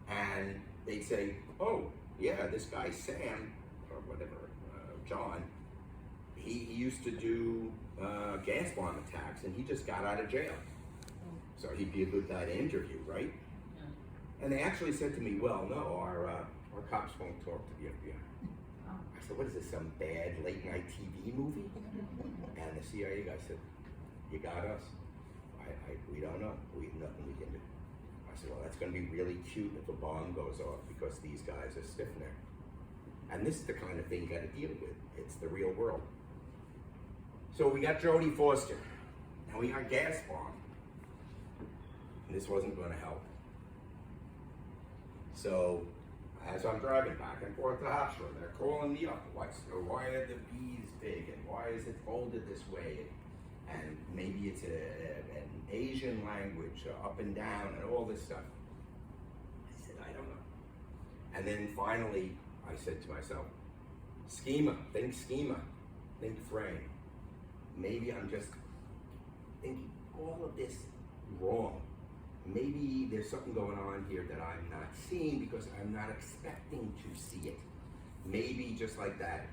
and they'd say, oh, yeah, this guy Sam, or whatever, John, he used to do gas bomb attacks and he just got out of jail. So he'd be a good guy to interview, right? And they actually said to me, well, no, our cops won't talk to the FBI. I said, what is this, some bad late night TV movie? And the CIA guy said, you got us. We don't know. We have nothing we can do. I said, well, that's going to be really cute if a bomb goes off because these guys are stiff-necked. And this is the kind of thing you got to deal with. It's the real world. So we got Jodie Foster. Now we got gas bomb. And this wasn't going to help. So as I'm driving back and forth to Hofstra, they're calling me up. Why are the B's big and why is it folded this way? And maybe it's an Asian language, up and down, and all this stuff. I said, I don't know. And then finally, I said to myself, schema, think frame. Maybe I'm just thinking all of this wrong. Maybe there's something going on here that I'm not seeing because I'm not expecting to see it. Maybe just like that,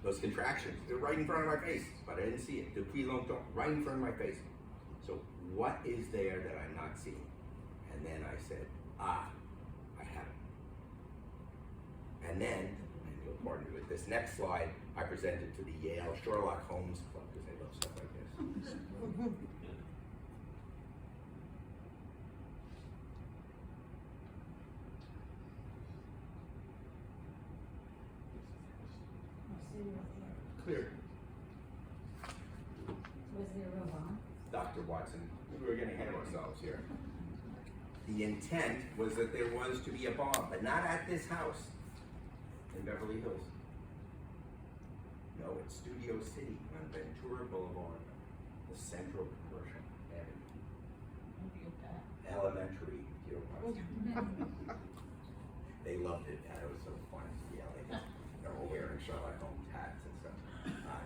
those contractions, they're right in front of my face, but I didn't see it. The please don't talk, right in front of my face. So what is there that I'm not seeing? And then I said, I have it. And then, and you'll pardon me with this next slide, I presented to the Yale Sherlock Holmes Club because they love stuff like this. Clear. Was there a bomb? Dr. Watson, we were getting ahead of ourselves here. The intent was that there was to be a bomb, but not at this house in Beverly Hills. No, it's Studio City on Ventura Boulevard, the Central Commercial Avenue. Elementary, you know, they loved it. That was so fun. Yeah, they were all wearing Sherlock Holmes hats and stuff.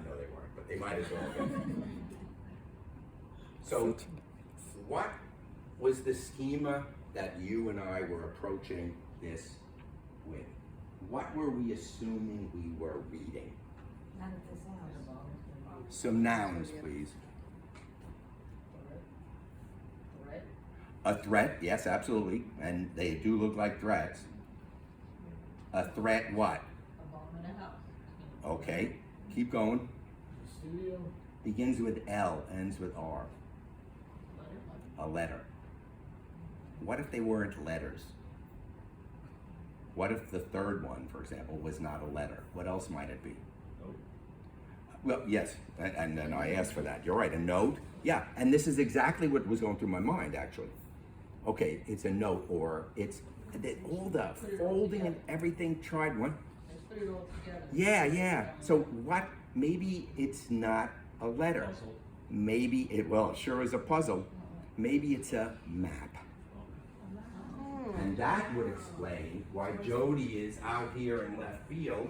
No, they weren't, but they might as well have been. So, what was the schema that you and I were approaching this with? What were we assuming we were reading? Not at this house. Some nouns, please. Threat? A threat, yes, absolutely, and they do look like threats. A threat what? A bomb in a house. Okay, keep going. Studio? Begins with L, ends with R. Letter? A letter. What if they weren't letters? What if the third one, for example, was not a letter? What else might it be? Note. Well, yes, and then I asked for that. You're right, a note. Yeah, and this is exactly what was going through my mind, actually. Okay, it's a note, or it's all the folding and everything tried one. Let's put it all together. Yeah. So what, maybe it's not a letter. Puzzle. Maybe it, well, it sure is a puzzle. Maybe it's a map. And that would explain why Jodie is out here in left field.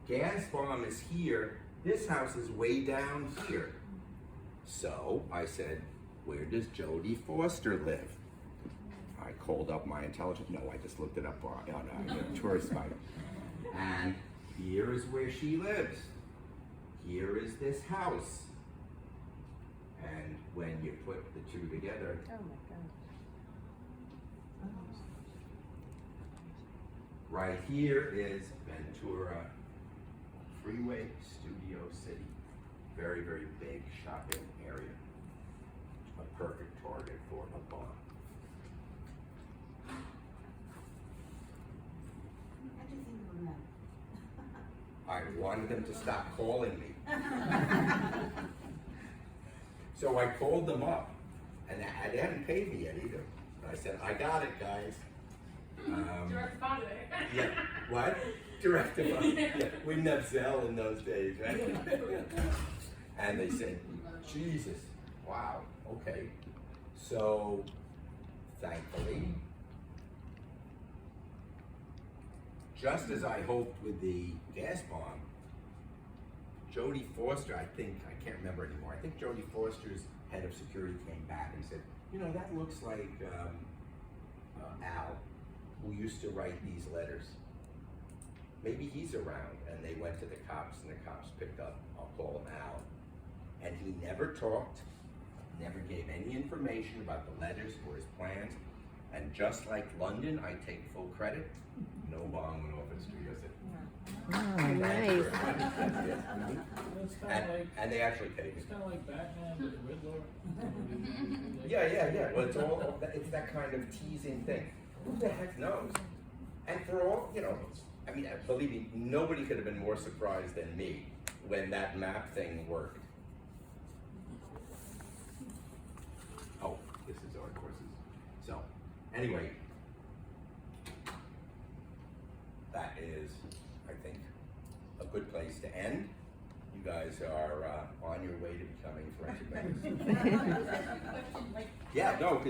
Gas bomb is here. This house is way down here. So I said, where does Jodie Foster live? I called up my intelligence. No, I just looked it up on a tourist site. And here is where she lives. Here is this house. And when you put the two together, Oh my God. right here is Ventura Freeway, Studio City. Very, very big shopping area. A perfect target for a bomb. How'd you think of that? I wanted them to stop calling me. So I called them up, and they hadn't paid me yet either. I said, I got it, guys. Direct deposit. Yeah, what? Direct deposit. Yeah, we didn't have Zelle in those days, right? And they said, Jesus, wow, okay. So, thankfully, just as I hoped with the gas bomb, Jodie Foster, I can't remember anymore. I think Jodie Foster's head of security came back and said, you know, that looks like Al, who used to write these letters. Maybe he's around. And they went to the cops, and the cops picked up, I'll call him Al. And he never talked, never gave any information about the letters or his plans. And just like London, I take full credit. No bomb went off in Studio City. Oh, nice. It's kind of like, And they actually paid me. it's kind of like Batman with the Riddler. Yeah. Well, it's that kind of teasing thing. Who the heck knows? And for all, you know, I mean, believe me, nobody could have been more surprised than me when that map thing worked. Oh, this is our courses. So, anyway, that is, I think, a good place to end. You guys are on your way to becoming forensic medicine. Yeah, no, 'cause